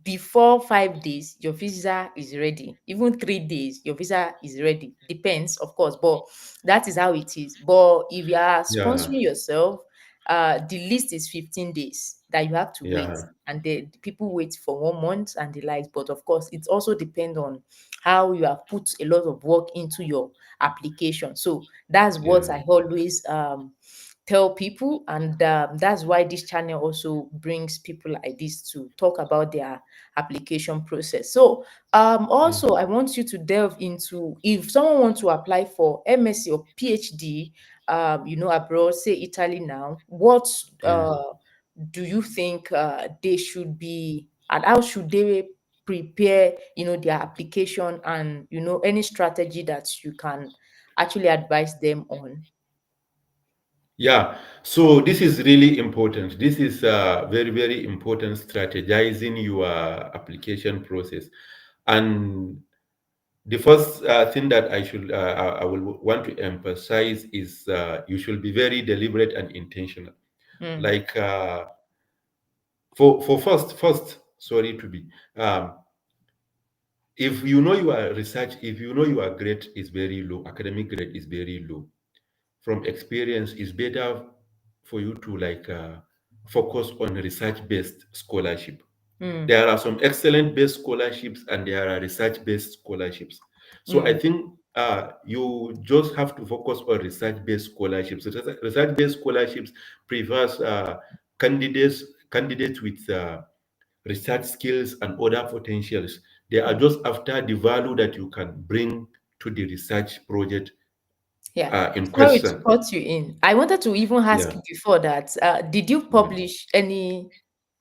before 5 days, your visa is ready. Even 3 days, your visa is ready. Depends, of course, but that is how it is. But if you are yeah, sponsoring yourself, the list is 15 days that you have to wait, yeah, and the people wait for 1 month and the likes. But of course, it also depends on how you have put a lot of work into your application. So that's what yeah, I always tell people, and that's why this channel also brings people like this to talk about their application process. So yeah, also I want you to delve into, if someone wants to apply for MSc or PhD, abroad, say Italy now, what yeah. do you think they should be, and how should they prepare, their application, and any strategy that you can actually advise them on? Yeah, so this is really important. This is very, very important, strategizing your application process. And the first thing that I will want to emphasize is you should be very deliberate and intentional. Mm, Like first, sorry to be, if you know your grade is very low, academic grade is very low, from experience, it's better for you to like focus on research-based scholarship. mm, There are some excellent based scholarships and there are research-based scholarships. So I mm. think you just have to focus on research-based scholarships. Research-based scholarships prefers candidates with research skills and other potentials. They are Mm. just after the value that you can bring to the research project Yeah. in Sorry to question. cut you in. I wanted to even ask Yeah, you before that. Did you yeah. publish any?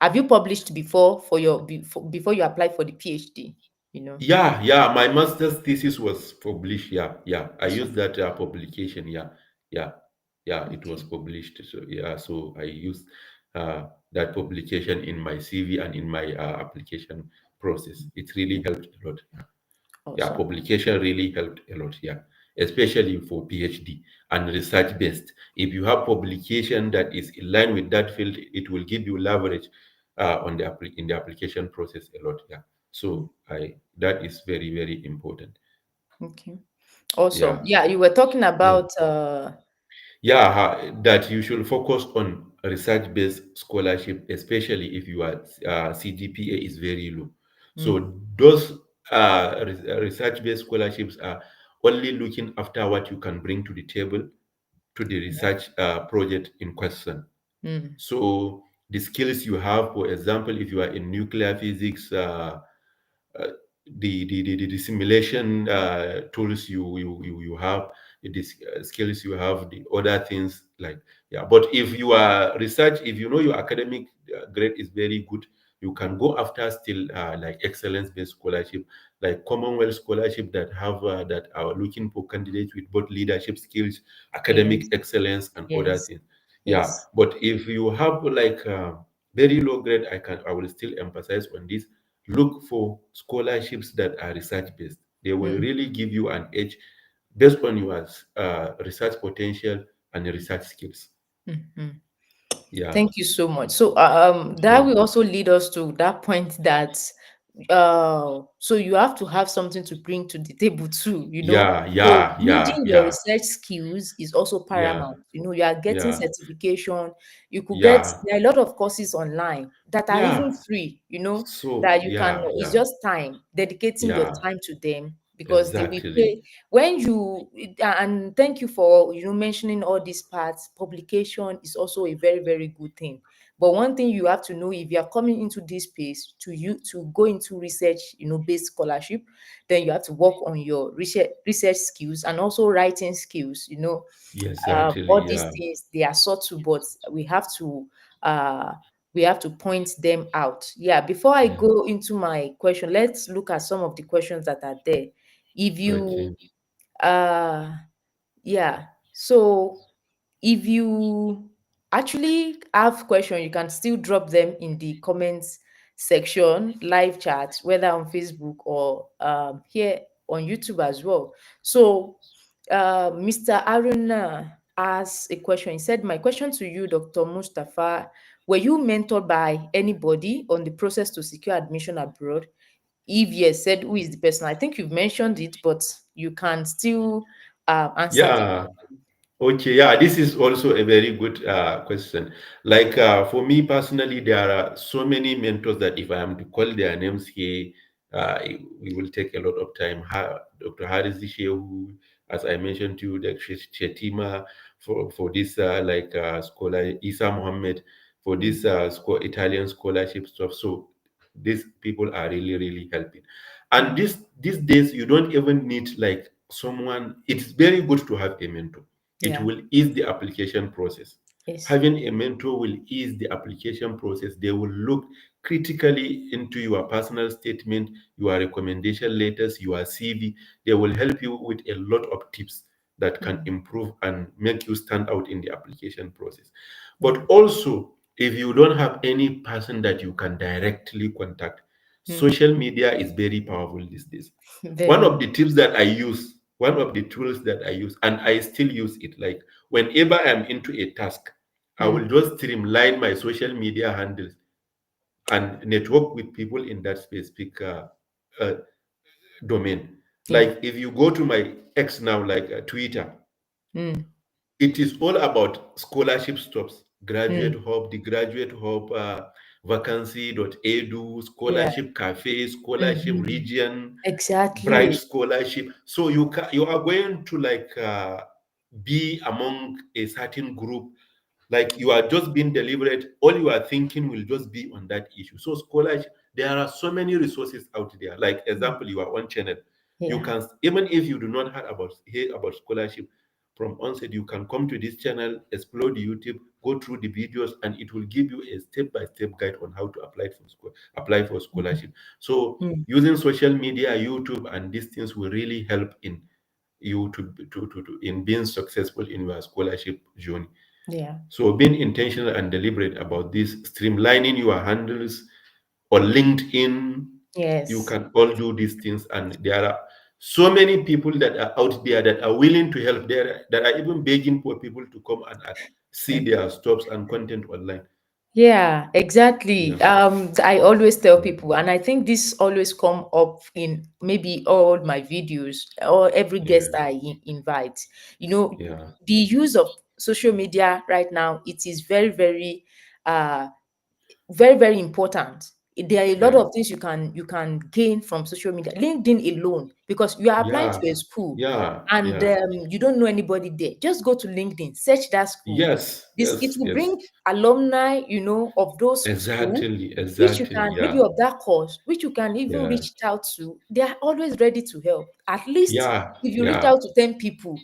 Have you published before for your before you apply for the PhD? Yeah, yeah. My master's thesis was published. Yeah, yeah. I So, used that publication. Yeah, yeah, yeah. It was okay. published. So yeah, so I used that publication in my CV and in my application process. It really helped a lot. Yeah, yeah. Awesome. Publication really helped a lot. Yeah, especially for PhD and research based. If you have publication that is in line with that field, it will give you leverage on the in the application process a lot. Yeah. So I that is very, very important. Okay. Awesome. Yeah. Yeah, you were talking Yeah. about Yeah, that you should focus on research-based scholarship, especially if your CGPA is very low. mm, So those research-based scholarships are only looking after what you can bring to the table to the research project in question. mm, So the skills you have, for example, if you are in nuclear physics, uh, the simulation tools you have, the skills you have, the other things like, yeah. But if you are research, if you know your academic grade is very good, you can go after still like excellence based scholarship, like Commonwealth scholarship that are looking for candidates with both leadership skills, academic yes, excellence, and other yes, things. Yeah, yes. but if you have like very low grade, I will still emphasize on this. Look for scholarships that are research based. They will Mm, really give you an edge based on your research potential and research skills. mm. Yeah, Thank you so much. So, that yeah, will also lead us to that point that, so you have to have something to bring to the table too, yeah, So yeah, yeah, building your yeah, research skills is also yeah, paramount. You are getting yeah, certification. You could get, yeah, there are a lot of courses online that are even yeah. free, So that you can, yeah, it's yeah, just time, dedicating your yeah, time to them, because they will exactly. pay when you, and thank you for, mentioning all these parts. Publication is also a very, very good thing. But one thing you have to know, if you are coming into this space to go into research, based scholarship, then you have to work on your research skills and also writing skills. Yes, actually, All these yeah, things, they are subtle, but uh we have to point them out. Yeah, before I yeah. go into my question, let's look at some of the questions that are there. If you Okay. uh yeah, so if you actually have question, you can still drop them in the comments section, live chat, whether on Facebook or here on YouTube as well. So Mr. Aruna asked a question. He said, my question to you, Dr. Mustafa, were you mentored by anybody on the process to secure admission abroad? If yes, said who is the person? I think you've mentioned it, but you can still answer the Yeah. Okay, yeah, this is also a very good question. Like for me personally, there are so many mentors that if I am to call their names here, we will take a lot of time. Dr. Haris Dishe, who, as I mentioned to you, Dr. Chetima, for this scholar, Isa Mohammed, for Mm, this Italian scholarship stuff. So these people are really, really helping. And mm, these days, you don't even need like someone. It's very good to have a mentor. It yeah. will ease the application process. Yes. Having a mentor will ease the application process. They will look critically into your personal statement, your recommendation letters, your CV. They will help you with a lot of tips that can Mm, improve and make you stand out in the application process. yeah. But also, if you don't have any person that you can directly contact, Mm, social media is very powerful these days. One very. of the tips that I use, one of the tools that I use, and I still use it, like whenever I'm into a task, I will Mm, just streamline my social media handles and network with people in that specific uh, domain. yeah. Like if you go to my X now, like Twitter, Mm, it is all about scholarship stops, graduate mm, hub, the graduate hub, vacancy.edu, yeah. scholarship cafe, scholarship Mm-hmm. region, bright Exactly. scholarship. So you are going to like be among a certain group, like you are just being deliberate. All you are thinking will just be on that issue. So scholarship, there are so many resources out there. Like Mm, example, your own channel. You yeah. can, even if you do not hear about scholarship, from onset. You can come to this channel, explore the YouTube, go through the videos, and it will give you a step-by-step guide on how to apply for scholarship. So Mm. using social media, YouTube, and these things will really help in you in being successful in your scholarship journey. Yeah. So being intentional and deliberate about this, streamlining your handles or LinkedIn, you Yes. can all do these things. And there are so many people that are out there that are willing to help. There that are even begging for people to come and see their stops and content online. Yeah, exactly. Yeah, I always tell people, and I think this always come up in maybe all my videos or every guest yeah, invite. You know, yeah, the use of social media right now, it is uh very important. There are a lot yeah, of things you can gain from social media. LinkedIn alone, because you are applying yeah, to a school yeah, and yeah. you don't know anybody there. Just go to LinkedIn, search that school. Yes, This it yes, will yes. bring alumni, of those school, Exactly, which you exactly. can maybe Yeah, of that course, which you can even yeah, reach out to. They are always ready to help. At least yeah, if you reach yeah, out to 10 people,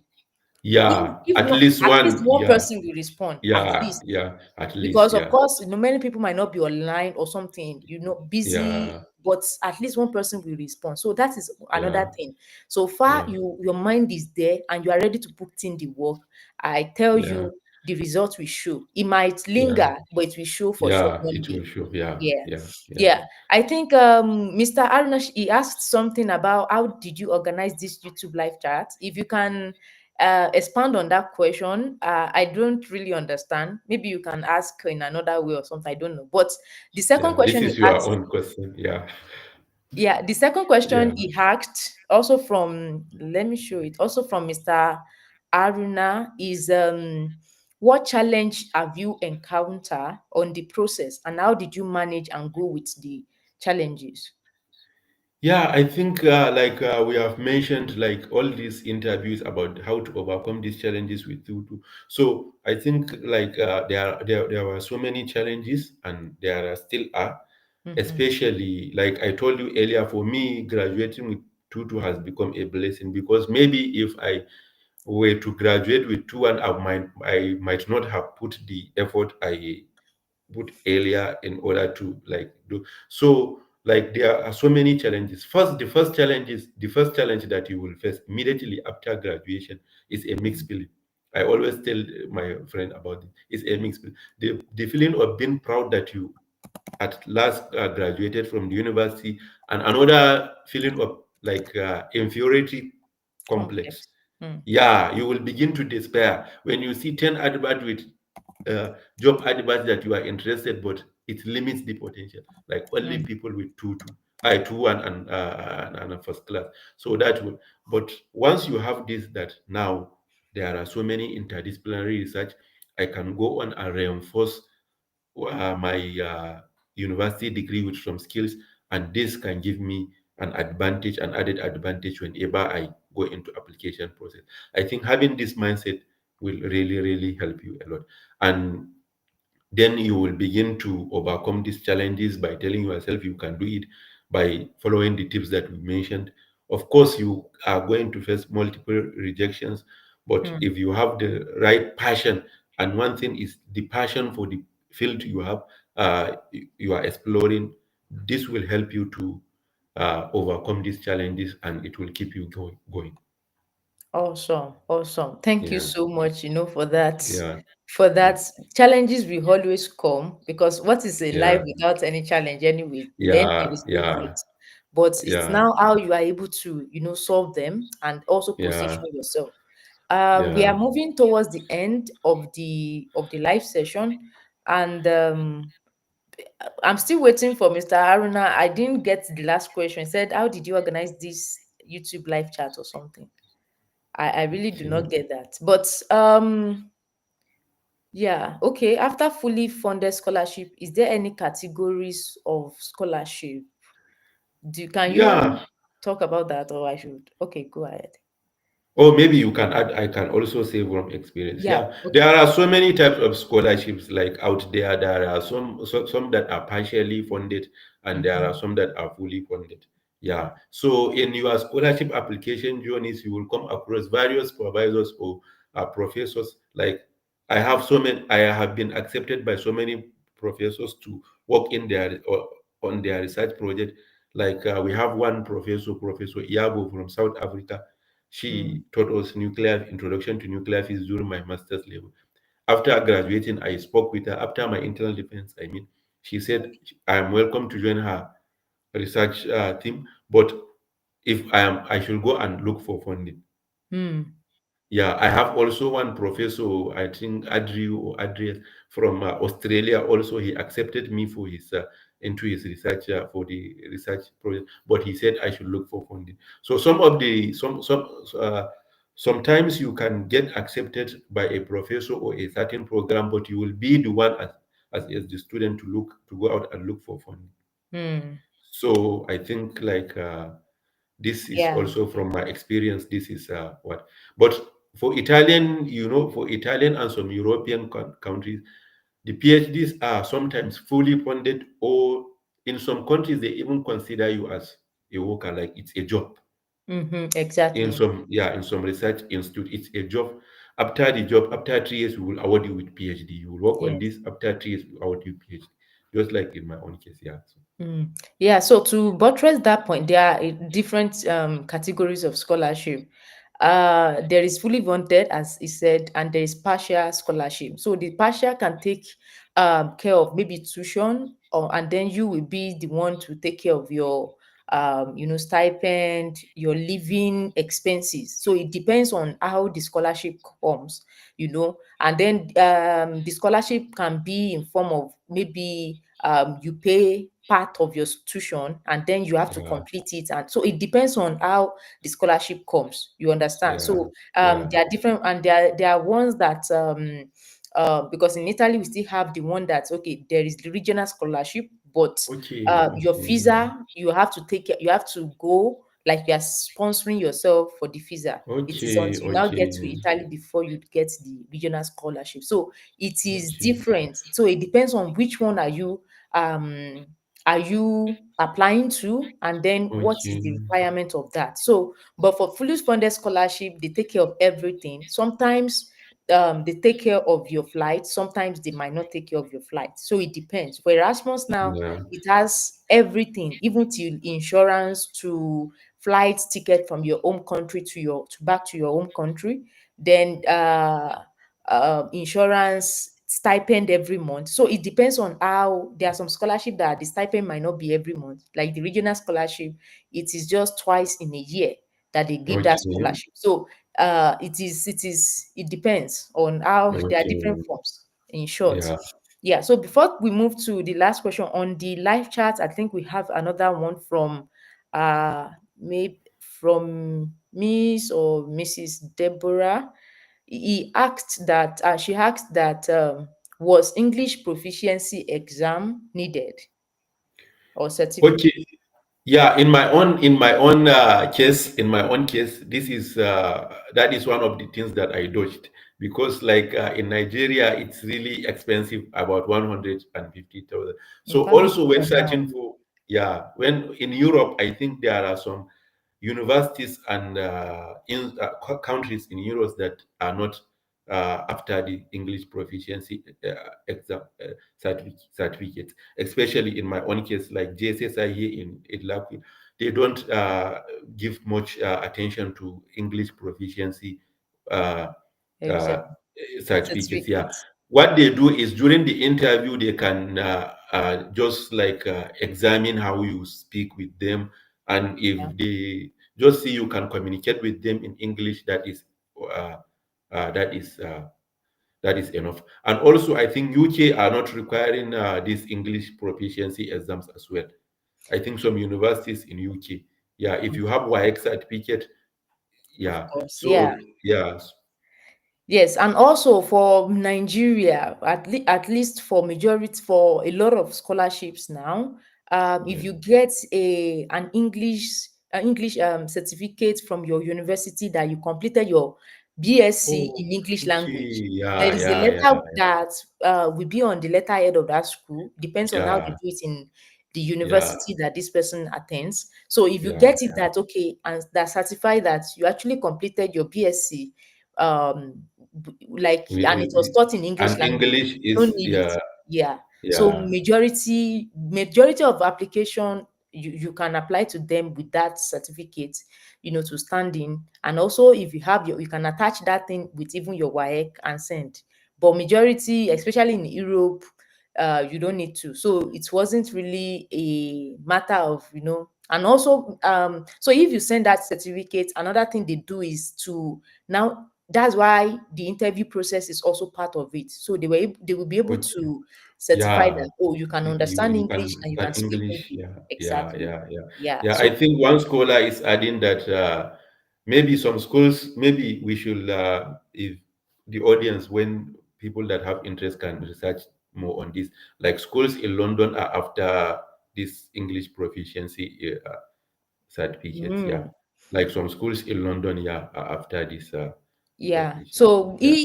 yeah. if At one least at least one. one Yeah, person will respond, at yeah, least. yeah. At least. Because of Yeah, course, many people might not be online or something, busy, yeah, but at least one person will respond. So that is another yeah, thing. So far, yeah, your mind is there and you are ready to put in the work. I tell yeah, you, the result will show. It might yeah, linger, but it will show for sure yeah. one It will day. show. Yeah, Yeah. yeah, yeah. Yeah. I think Mr. Arunash, he asked something about how did you organize this YouTube live chat? If you can expand on that question, I don't really understand. Maybe you can ask in another way or something. I don't know. But the second Yeah. This question he is your asked, own question. Yeah, yeah, the second question yeah. he asked, also from, let me show it, also from Mr. Aruna, is what challenge have you encountered on the process and how did you manage and go with the challenges? Yeah, I think like we have mentioned, like all these interviews about how to overcome these challenges with Tutu. So I think like there were so many challenges, and there are still are, Mm-hmm. especially like I told you earlier. For me, graduating with Tutu has become a blessing, because maybe if I were to graduate with two and I might not have put the effort I put earlier in order to like do so. Like there are so many challenges. The first challenge that you will face immediately after graduation is a mixed feeling. I always tell my friend about it. It's a mixed feeling. The feeling of being proud that you at last graduated from the university, and another feeling of like inferiority complex. Complex. Mm, Yeah, you will begin to despair when you see 10 adverts with job adverts that you are interested, but it limits the potential. Like only mm. people with two and a first class. So that will, but once you have this, that now there are so many interdisciplinary research, I can go on and reinforce my university degree with some skills, and this can give me an added advantage whenever I go into application process. I think having this mindset will really, really help you a lot. And then you will begin to overcome these challenges by telling yourself you can do it, by following the tips that we mentioned. Of course, you are going to face multiple rejections, but Mm. if you have the right passion, and one thing is the passion for the field you have, you are exploring, this will help you to overcome these challenges, and it will keep you going. Awesome, awesome. Thank you Yeah, so much, for that. yeah, For that, challenges will always come because what is a life yeah, without any challenge anyway? Then there yeah, is no yeah, growth. But it's yeah, now how you are able to, solve them and also yeah, position yourself. We are yeah. moving towards the end of the live session, and I'm still waiting for Mr. Haruna. I didn't get the last question. He said, "How did you organize this YouTube live chat or something?" I really do Okay. not get that. But yeah, okay. After fully funded scholarship, is there any categories of scholarship? Can you Yeah. talk about that, or I should? Okay, go ahead. Or maybe you can add, I can also say from experience. Yeah, Yeah. There okay. are so many types of scholarships like out there. There are some that are partially funded, and there are Mhm. some that are fully funded. Yeah. So in your scholarship application journeys, you will come across various providers or professors. Like I have been accepted by so many professors to work in their or on their research project. Like we have one professor, Professor Iabo from South Africa. mm, She taught us nuclear introduction to nuclear physics during my master's level. After graduating, I spoke with her after my internal defense. I mean, she said I am welcome to join her research team, but if I should go and look for funding. mm. Yeah, I have also one professor, I think Adriu or Adriel from Australia. Also, he accepted me for his into his research for the research project, but he said I should look for funding. So sometimes you can get accepted by a professor or a certain program, but you will be the one as the student to go out and look for funding. Mm. So I think like this is Yeah. also from my experience. This is what. But for Italian, for Italian and some European countries, the PhDs are sometimes fully funded, or in some countries they even consider you as a worker, like it's a job. Mm-hmm. Exactly. In some research institute, it's a job. After the job, after 3 years, we will award you with PhD. You will work on Yes. this. After 3 years, we award you PhD. Just like in my own case, yeah. So, Mm. Yeah, so to buttress that point, there are different categories of scholarship. There is fully funded, as he said, and there is partial scholarship. So the partial can take care of maybe tuition, or and then you will be the one to take care of your stipend, your living expenses. So it depends on how the scholarship comes, and then the scholarship can be in form of maybe you pay part of your tuition and then you have to yeah, complete it, and so it depends on how the scholarship comes, you understand. yeah, So yeah. there are different, and there are ones that because in Italy we still have the one that's okay, there is the regional scholarship, but Okay, your okay, visa, you have to take you have to go, like you are sponsoring yourself for the visa. It is okay, until you now get to okay. Italy before you get the regional scholarship. So it is Okay. different. So it depends on which one um are you applying to, and then what is the Okay. requirement of that. So but for fully funded scholarship, they take care of everything. Sometimes they take care of your flight, sometimes they might not take care of your flight, so it depends. For Erasmus now, Yeah. it has everything, even till insurance, to flight ticket from your home country to back to your home country, then insurance, stipend every month. So it depends on how. There are some scholarship that the stipend might not be every month, like the regional scholarship. It is just twice in a year that they give that Okay. scholarship. So it depends on how. There are different Okay. forms, in short. Yeah. Yeah, so before we move to the last question on the live chat, I think we have another one from maybe from Miss or Mrs. Deborah. He asked that she asked that was English proficiency exam needed or certificate? Okay. Yeah, in my own case, this is that is one of the things that I dodged, because like in Nigeria, it's really expensive, about 150,000. In So fact, also when more now. searching for, yeah, when in Europe, I think there are some universities and in countries in Europe that are not after the English proficiency exam certificate. Especially in my own case, like JSSI here in Idlaki, they don't give much attention to English proficiency uh, uh, Exam certificates. Yeah, certificate. what they do is during the interview they can just like examine how you speak with them, and Yeah. if they just see you can communicate with them in English, uh, uh, that is uh, that is enough. And also, I think UK are not requiring these English proficiency exams as well. I think some universities in UK, yeah, if you have WAEC certificate, Of yeah. course, yeah. So yeah, Yes, and also for Nigeria, at least for majority, for a lot of scholarships now, if yeah. you get an English certificate from your university that you completed your BSc Oh, in English language, okay. there Yeah, is a yeah, letter yeah, that will be on the letterhead of that school. Depends on how they yeah, do it in the yeah, university that this person attends. So if you yeah, get it that okay, and that certify that you actually completed your BSc, um like, and it was taught in English And language. English You don't is, need it. yeah, Yeah. So yeah, majority of application, you can apply to them with that certificate, to stand in. And also, if you have you can attach that thing with even your WAEC and send. But majority, especially in Europe, you don't need to. So it wasn't really a matter of, and also, so if you send that certificate, another thing they do is to now, that's why the interview process is also part of it. So they will be able okay, to certify yeah. that, oh, you can You understand you English can and you can start speak English, English. yeah, yeah, Exactly. yeah, yeah, Yeah. yeah. I So think one scholar is adding that maybe some schools, maybe we should, if the audience, when people that have interest can research more on this, like schools in London are after this English proficiency certificates, yeah. mm, Like some schools in London, yeah, are after this yeah. proficiency, So yeah.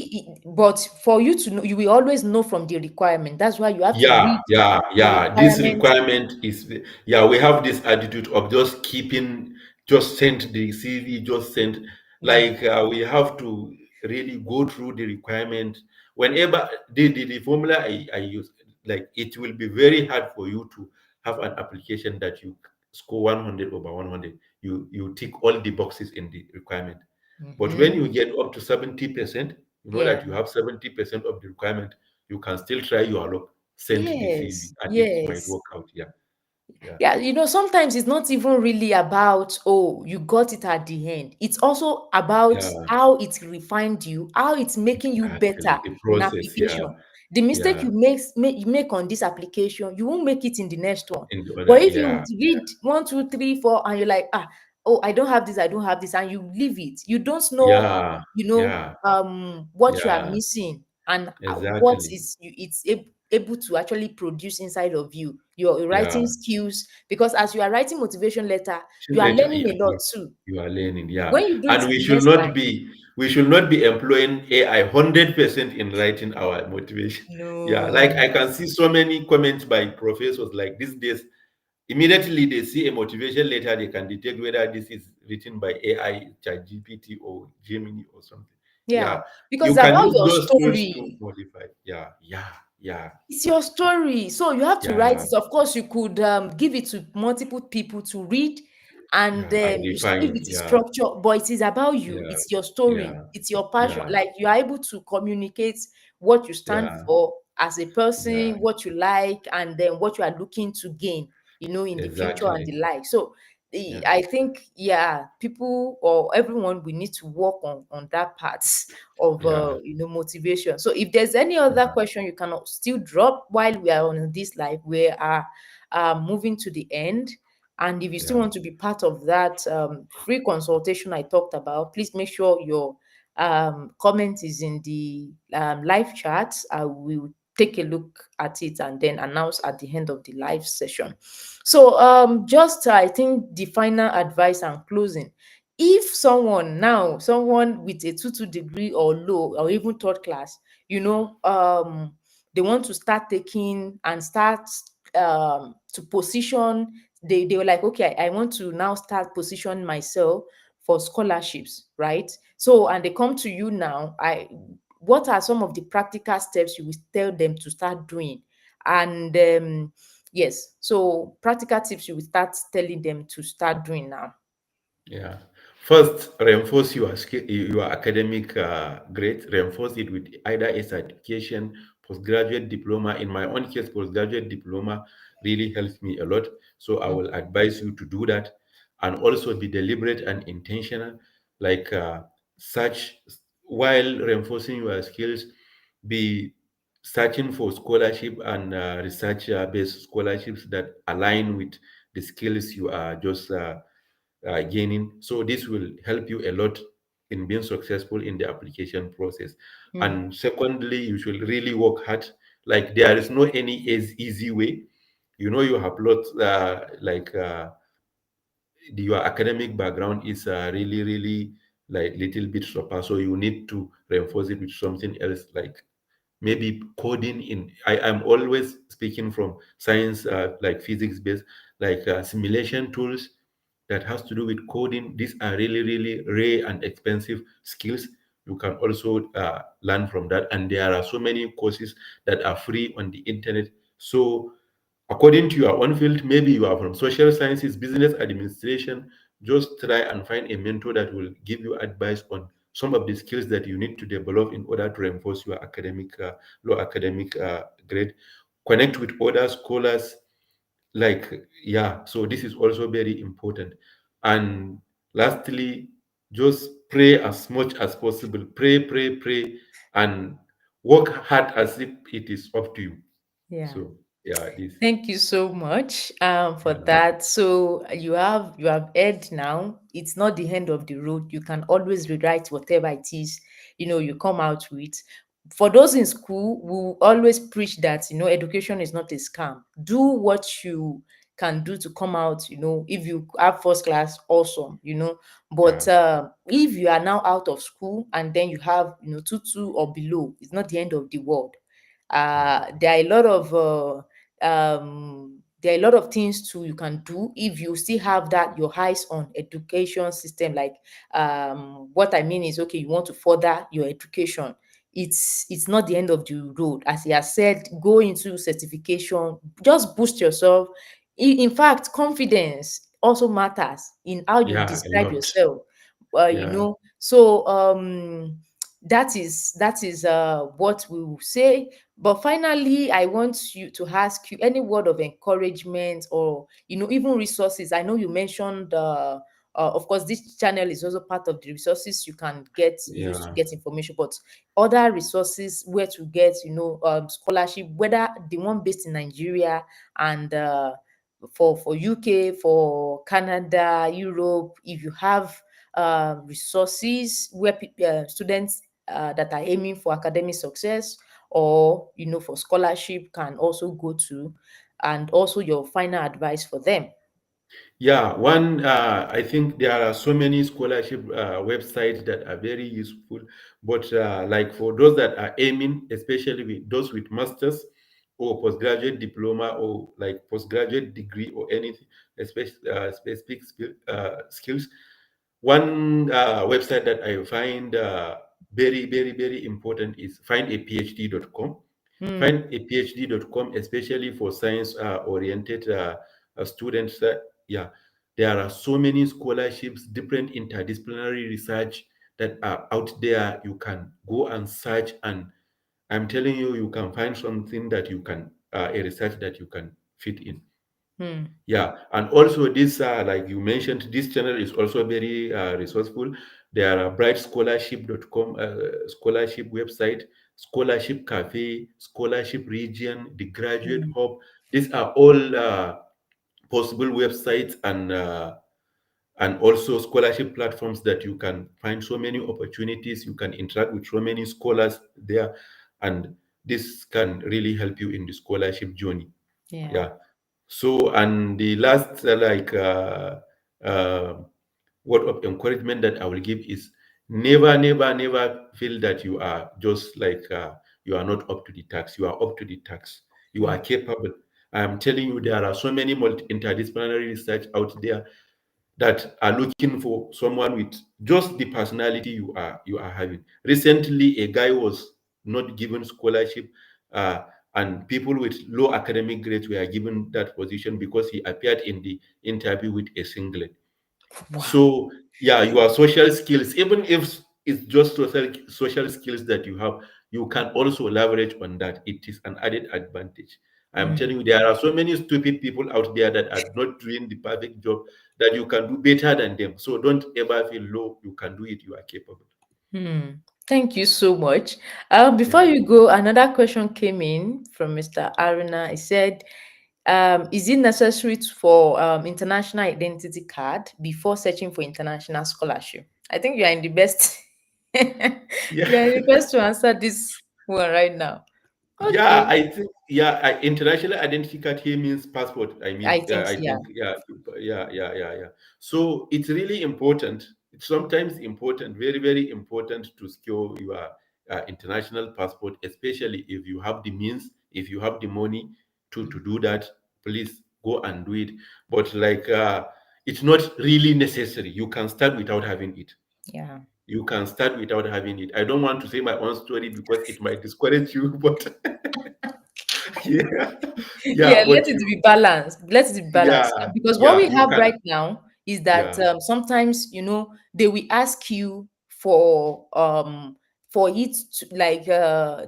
but for you to know, you will always know from the requirement. That's why you have to Yeah, read yeah, the yeah. This requirement. requirement is, yeah, we have this attitude of just keeping, just send the CV, just send, Mm, like, we have to really go through the requirement. Whenever the formula I use, like, it will be very hard for you to have an application that you score 100 over 100. You tick all the boxes in the requirement. But when you mhm. get up to 70%, you know that Yeah. you have 70% of the requirement, you can still try your luck, send the CV, Yes. and it might Yes. work out. Yeah, yeah, Yeah, sometimes it's not even really about, oh, you got it at the end. It's also about yeah, how it refined you, how it's making you better exactly. The in process, yeah, application. The mistake yeah, you make on this application, you won't make it in the next one. in the But other, if you yeah, read 1, 2, 3, 4, and you're like, oh, I don't have this, and you leave it, you don't know, yeah, yeah, what you are yeah, missing, and what exactly. it's able to actually produce inside of you, your writing Yeah. skills, because as you are writing motivation letter, you are Later, learning yeah, a lot too. you are learning, yeah. When you do it And the next time, we should not be employing AI 100% in writing our motivation. Yeah, like no, I can see so many comments by professors, like these days. Immediately they see a motivation letter, they can detect whether this is written by AI, ChatGPT, or Gemini or something. yeah, Yeah, because you it's can about use your those tools to story. modify. Yeah, yeah, yeah, It's your story. So you have to write yeah, it. Of course, you could give it to multiple people to read, and yeah. And you give define. it a Yeah, structure, but it is about you. yeah, It's your story. yeah, It's your passion. yeah, Like, you are able to communicate what you stand yeah, for as a yeah. person, what you like, and then what you are looking to gain, in the future and Exactly. the like. So Yeah, I think, yeah, people or everyone, we need to work on that part of yeah, motivation. So if there's any other question, you can still drop while we are on this live. We are moving to the end, and if you still yeah, want to be part of that free consultation I talked about, please make sure your comment is in the live chat. I will take a look at it and then announce at the end of the live session. So just I think the final advice and closing, if someone with a 2 degree or low or even third class, they want to start taking and start to position, they were like, okay, I want to now start position myself for scholarships, right? So, and they come to you now, I what are some of the practical steps you will tell them to start doing? And yes, so practical tips you will start telling them to start doing now. yeah. First, reinforce your skill, your academic grade. Reinforce it with either a certification, postgraduate diploma. In my own case, postgraduate diploma really helps me a lot. So I Mm, will advise you to do that, and also be deliberate and intentional. Like, such while reinforcing your skills, be searching for scholarship and research-based scholarships that align with the skills you are just gaining. So this will help you a lot in being successful in the application process. mm, And secondly, you should really work hard. Like, there is no any easy way. You have lots, your academic background is really, really, like, little bit super. So you need to reinforce it with something else, like maybe coding. I am always speaking from science, like physics based, like simulation tools that has to do with coding. These are really, really rare and expensive skills. you can also learn from that. And there are so many courses that are free on the internet. So according to your own field, maybe you are from social sciences, business administration, just try and find a mentor that will give you advice on some of the skills that you need to develop in order to reinforce your low academic grade. Connect with other scholars, like, yeah, so this is also very important. And lastly, just pray as much as possible. Pray, and work hard as if it is up to you. Yeah. So yeah, this. Thank you so much for Yeah, that. So you have heard now. It's not the end of the road. You can always rewrite whatever it is you come out with. For those in school, we will always preach that education is not a scam. Do what you can do to come out. If you have first class, awesome. But yeah, if you are now out of school and then you have 2 or below, it's not the end of the world. yeah, There are a lot of there are a lot of things too you can do if you still have that your eyes on education system. Like what I mean is, okay, you want to further your education. It's not the end of the road. As he has said, go into certification, just boost yourself. In fact, confidence also matters in how you yeah, a describe lot. yourself. Yeah, So that is what we will say. But finally, I want you to ask you any word of encouragement, or even resources. I know you mentioned of course this channel is also part of the resources you can get used to yeah. get information, but other resources where to get scholarship, whether the one based in Nigeria and for UK, for Canada, Europe. If you have resources where students that are aiming for academic success, or for scholarship, can also go to, and also your final advice for them. Yeah, one, I think there are so many scholarship websites that are very useful. But like for those that are aiming, especially with those with masters or postgraduate diploma or like postgraduate degree or anything, specific skills, one website that I find very, very, very important is findaphd.com. Hmm. Findaphd.com, especially for science oriented students. Yeah, there are so many scholarships, different interdisciplinary research that are out there. You can go and search, and I'm telling you, you can find something that you can, a research that you can fit in. Hmm. Yeah, and also this, like you mentioned, this channel is also very resourceful. There are brightscholarship.com scholarship website, scholarship cafe, scholarship region, the graduate Hmm. hub. These are all possible websites, and also scholarship platforms that you can find so many opportunities. You can interact with so many scholars there, and this can really help you in the scholarship journey. Yeah. Yeah. So, and the last uh, word of encouragement that I will give is never, never, never feel that you are just like you are not up to the task. You are up to the task. You Hmm. are capable. I am telling you, there are so many interdisciplinary research out there that are looking for someone with just the personality you are having. Recently, a guy was not given scholarship, uh, and people with low academic grades were given that position because he appeared in the interview with a singlet. Wow. So yeah, your social skills, even if it's just social skills that you have, you can also leverage on that. It is an added advantage. I'm Hmm. telling you, there are so many stupid people out there that are not doing the perfect job, that you can do better than them. So don't ever feel low. You can do it. You are capable. Hmm. Thank you so much. Before Yeah. you go, another question came in from Mr. Aruna. He said, is it necessary for international identity card before searching for international scholarship? I think you are in the best. Yeah. You are in the best to answer this one right now. Yeah, Okay. I think, yeah, international identity card here means passport. I I mean, think I yeah. think, yeah, yeah. So it's really important. It's sometimes important, very, very important to secure your international passport, especially if you have the means, if you have the money to do that. Please go and do it. But like, it's not really necessary. You can start without having it. Yeah. you can start without having it. I don't want to say my own story because it might discourage you, but yeah, Yeah, yeah, let but it you, be balanced. Let it be yeah, balanced. Because what yeah, we you have can, right now is that yeah, sometimes, they will ask you for it to, like,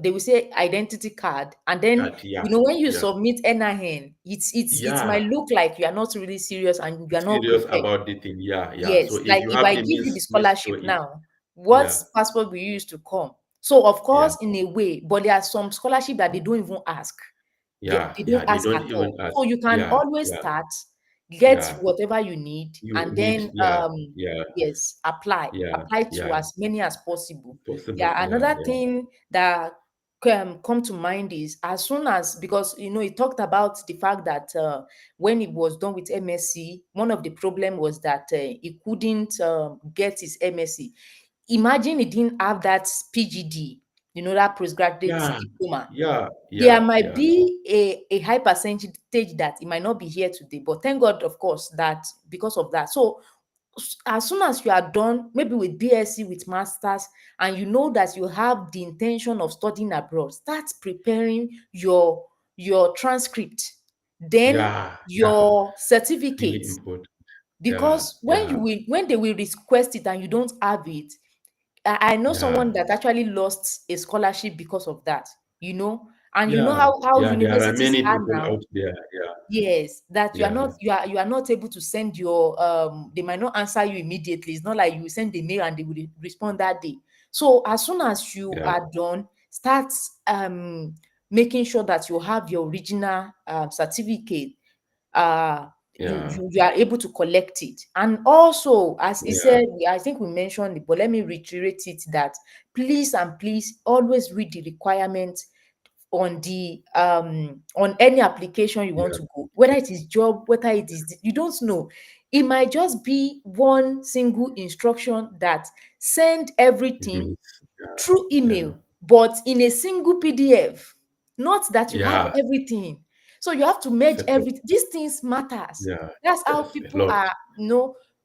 they will say identity card, and then that, yeah, when you yeah, submit NIN, it might yeah, look like you are not really serious and you are not serious prepared. about the thing. Yeah, yeah. So Yes, if like you if have I the give you the means to show scholarship it, now, what yeah, passport will you use to come? So of yeah, course, in a way, but there are some scholarship that they don't even ask. yeah, They yeah. don't They ask don't at even all. ask. So you can Yeah, always yeah, start, get yeah. whatever you need, You and need, then yeah, yeah, yes, apply. yeah, Apply to yeah. as many as possible. Possible. Yeah, Yeah, another yeah, thing that come to mind is, as soon as, because he talked about the fact that when he was done with MSc, one of the problem was that he couldn't get his MSc. Imagine he didn't have that PGD, that postgraduate yeah, diploma. yeah, There yeah, might yeah, be a high percentage that he might not be here today, but thank God, of course, that because of that. So as soon as you are done, maybe with BSc, with masters, and you know that you have the intention of studying abroad, start preparing your transcript, then yeah, yeah. your Really certificates. important. Yeah, Because yeah, when they will request it and you don't have it, I know someone yeah, that actually lost a scholarship because of that, and you know yeah, how yeah. There are universities many are people now. out there. Yeah, Yes, that you are yeah, not able to send your they might not answer you immediately. It's not like you send the mail and they will respond that day. So as soon as you yeah, are done, start making sure that you have your original certificate. uh yeah, you are able to collect it. And also, as he yeah, said, I think we mentioned it, but let me reiterate it, that please and please always read the requirements on any application you want yeah. to go, whether it is job, whether it is, you don't know, it might just be one single instruction that send everything Means, yeah, through yeah, email, but in a single PDF. Not that you have yeah. everything. So you have to It's merge a lot. everything. These things matters. Yeah, That's how yes, a people lot. are,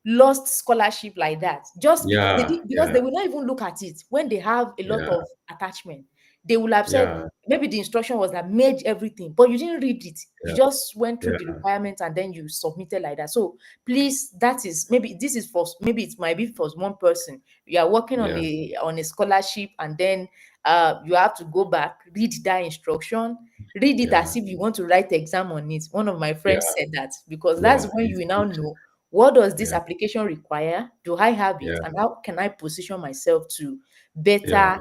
lost scholarship like that. Just because Yeah, because they yeah, will not even look at it when they have a lot yeah, of attachment. They will have said, yeah, maybe the instruction was that merge everything, but you didn't read it. You yeah, just went through the yeah, requirements and then you submitted like that. So please, that is, maybe this is for, maybe it might be for one person. You are working on yeah, a scholarship, and then you have to go back, read that instruction, read it yeah, as if you want to write exam on it. One of my friends yeah, said that, because that's yeah. when you It's will now good. know, what does this Yeah, application require? Do I have it? yeah, And how can I position myself to yeah, better,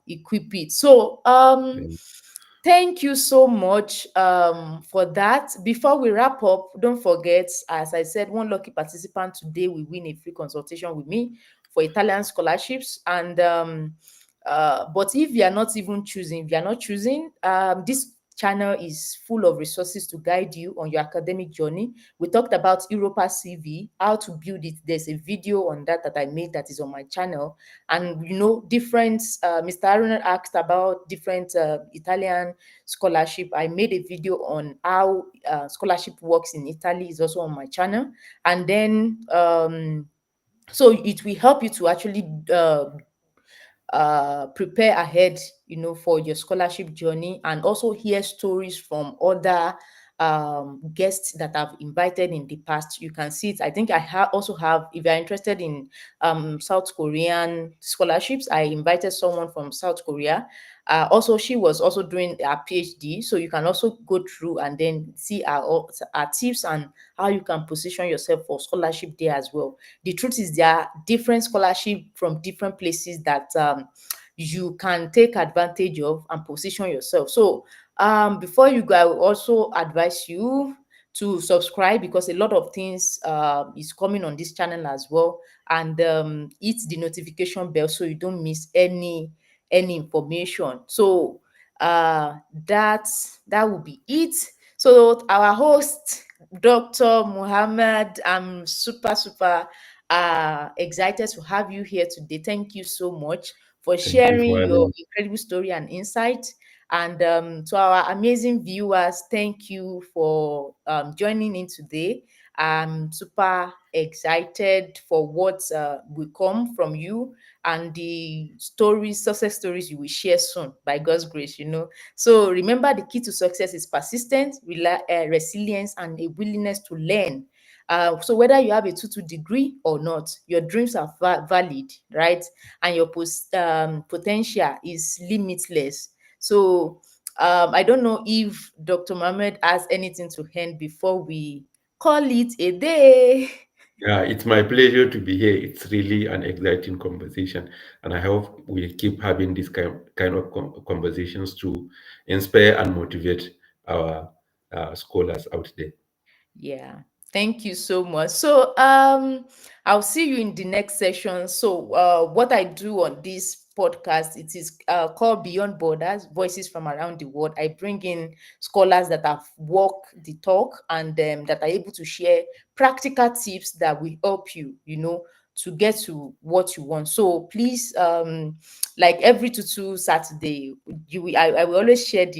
equip it? So yeah. thank you so much for that. Before we wrap up, don't forget, as I said, one lucky participant today will win a free consultation with me for Italian scholarships. And but if you are not even choosing, if you are not choosing, this channel is full of resources to guide you on your academic journey. We talked about Europa CV, how to build it. There's a video on that I made that is on my channel. And different, Mr. Aaron asked about different Italian scholarship. I made a video on how scholarship works in Italy, is also on my channel. And then so it will help you to actually prepare ahead, for your scholarship journey, and also hear stories from other guests that I've invited in the past. You can see it. I think I also have, if you're interested in South Korean scholarships, I invited someone from South Korea. Also, she was also doing a PhD, so you can also go through and then see our tips and how you can position yourself for scholarship there as well. The truth is, there are different scholarship from different places that you can take advantage of and position yourself. So before you go, I will also advise you to subscribe, because a lot of things is coming on this channel as well. And hit the notification bell so you don't miss any information. So that will be it. So our host, Dr. Muhammad, I'm super excited to have you here today. Thank you so much for Thank you for sharing your having. incredible story and insight. And to our amazing viewers, thank you for joining in today. I'm super excited for what will come from you and the stories, success stories you will share soon by God's grace, you know. So remember, the key to success is persistence, resilience, and a willingness to learn. So whether you have a 2 degree or not, your dreams are valid, right? And your potential is limitless. So I don't know if Dr. Mohammed has anything to hand before we call it a day. Yeah, it's my pleasure to be here. It's really an exciting conversation, and I hope we keep having this kind of conversations to inspire and motivate our scholars out there. Yeah. Thank you so much. So I'll see you in the next session. So what I do on this podcast, it is called Beyond Borders, Voices from Around the World. I bring in scholars that have walked the talk and that are able to share practical tips that will help you, you know, to get to what you want. So please, like every two Saturday, I will always share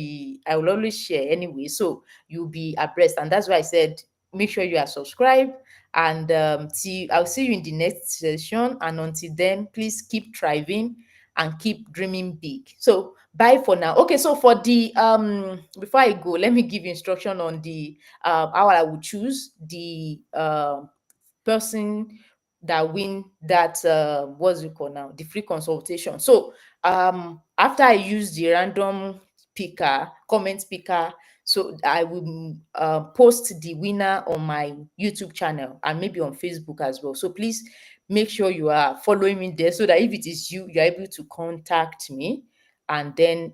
I will always share anyway. So you'll be abreast. And that's why I said make sure you are subscribed. And see, I'll see you in the next session. And until then, please keep thriving and keep dreaming big. So bye for now. Okay, so for the before I go, let me give you instruction on the how I will choose the person that win that what's it called now, the free consultation. So after I use the random picker comment picker, so I will post the winner on my YouTube channel and maybe on Facebook as well. So please make sure you are following me there so that if it is you, you're able to contact me, and then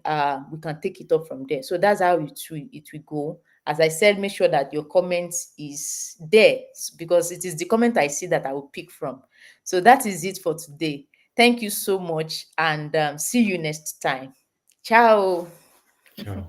we can take it up from there. So that's how it will go. As I said, make sure that your comment is there because it is the comment I see that I will pick from. So that is it for today. Thank you so much, and see you next time. Ciao. Ciao.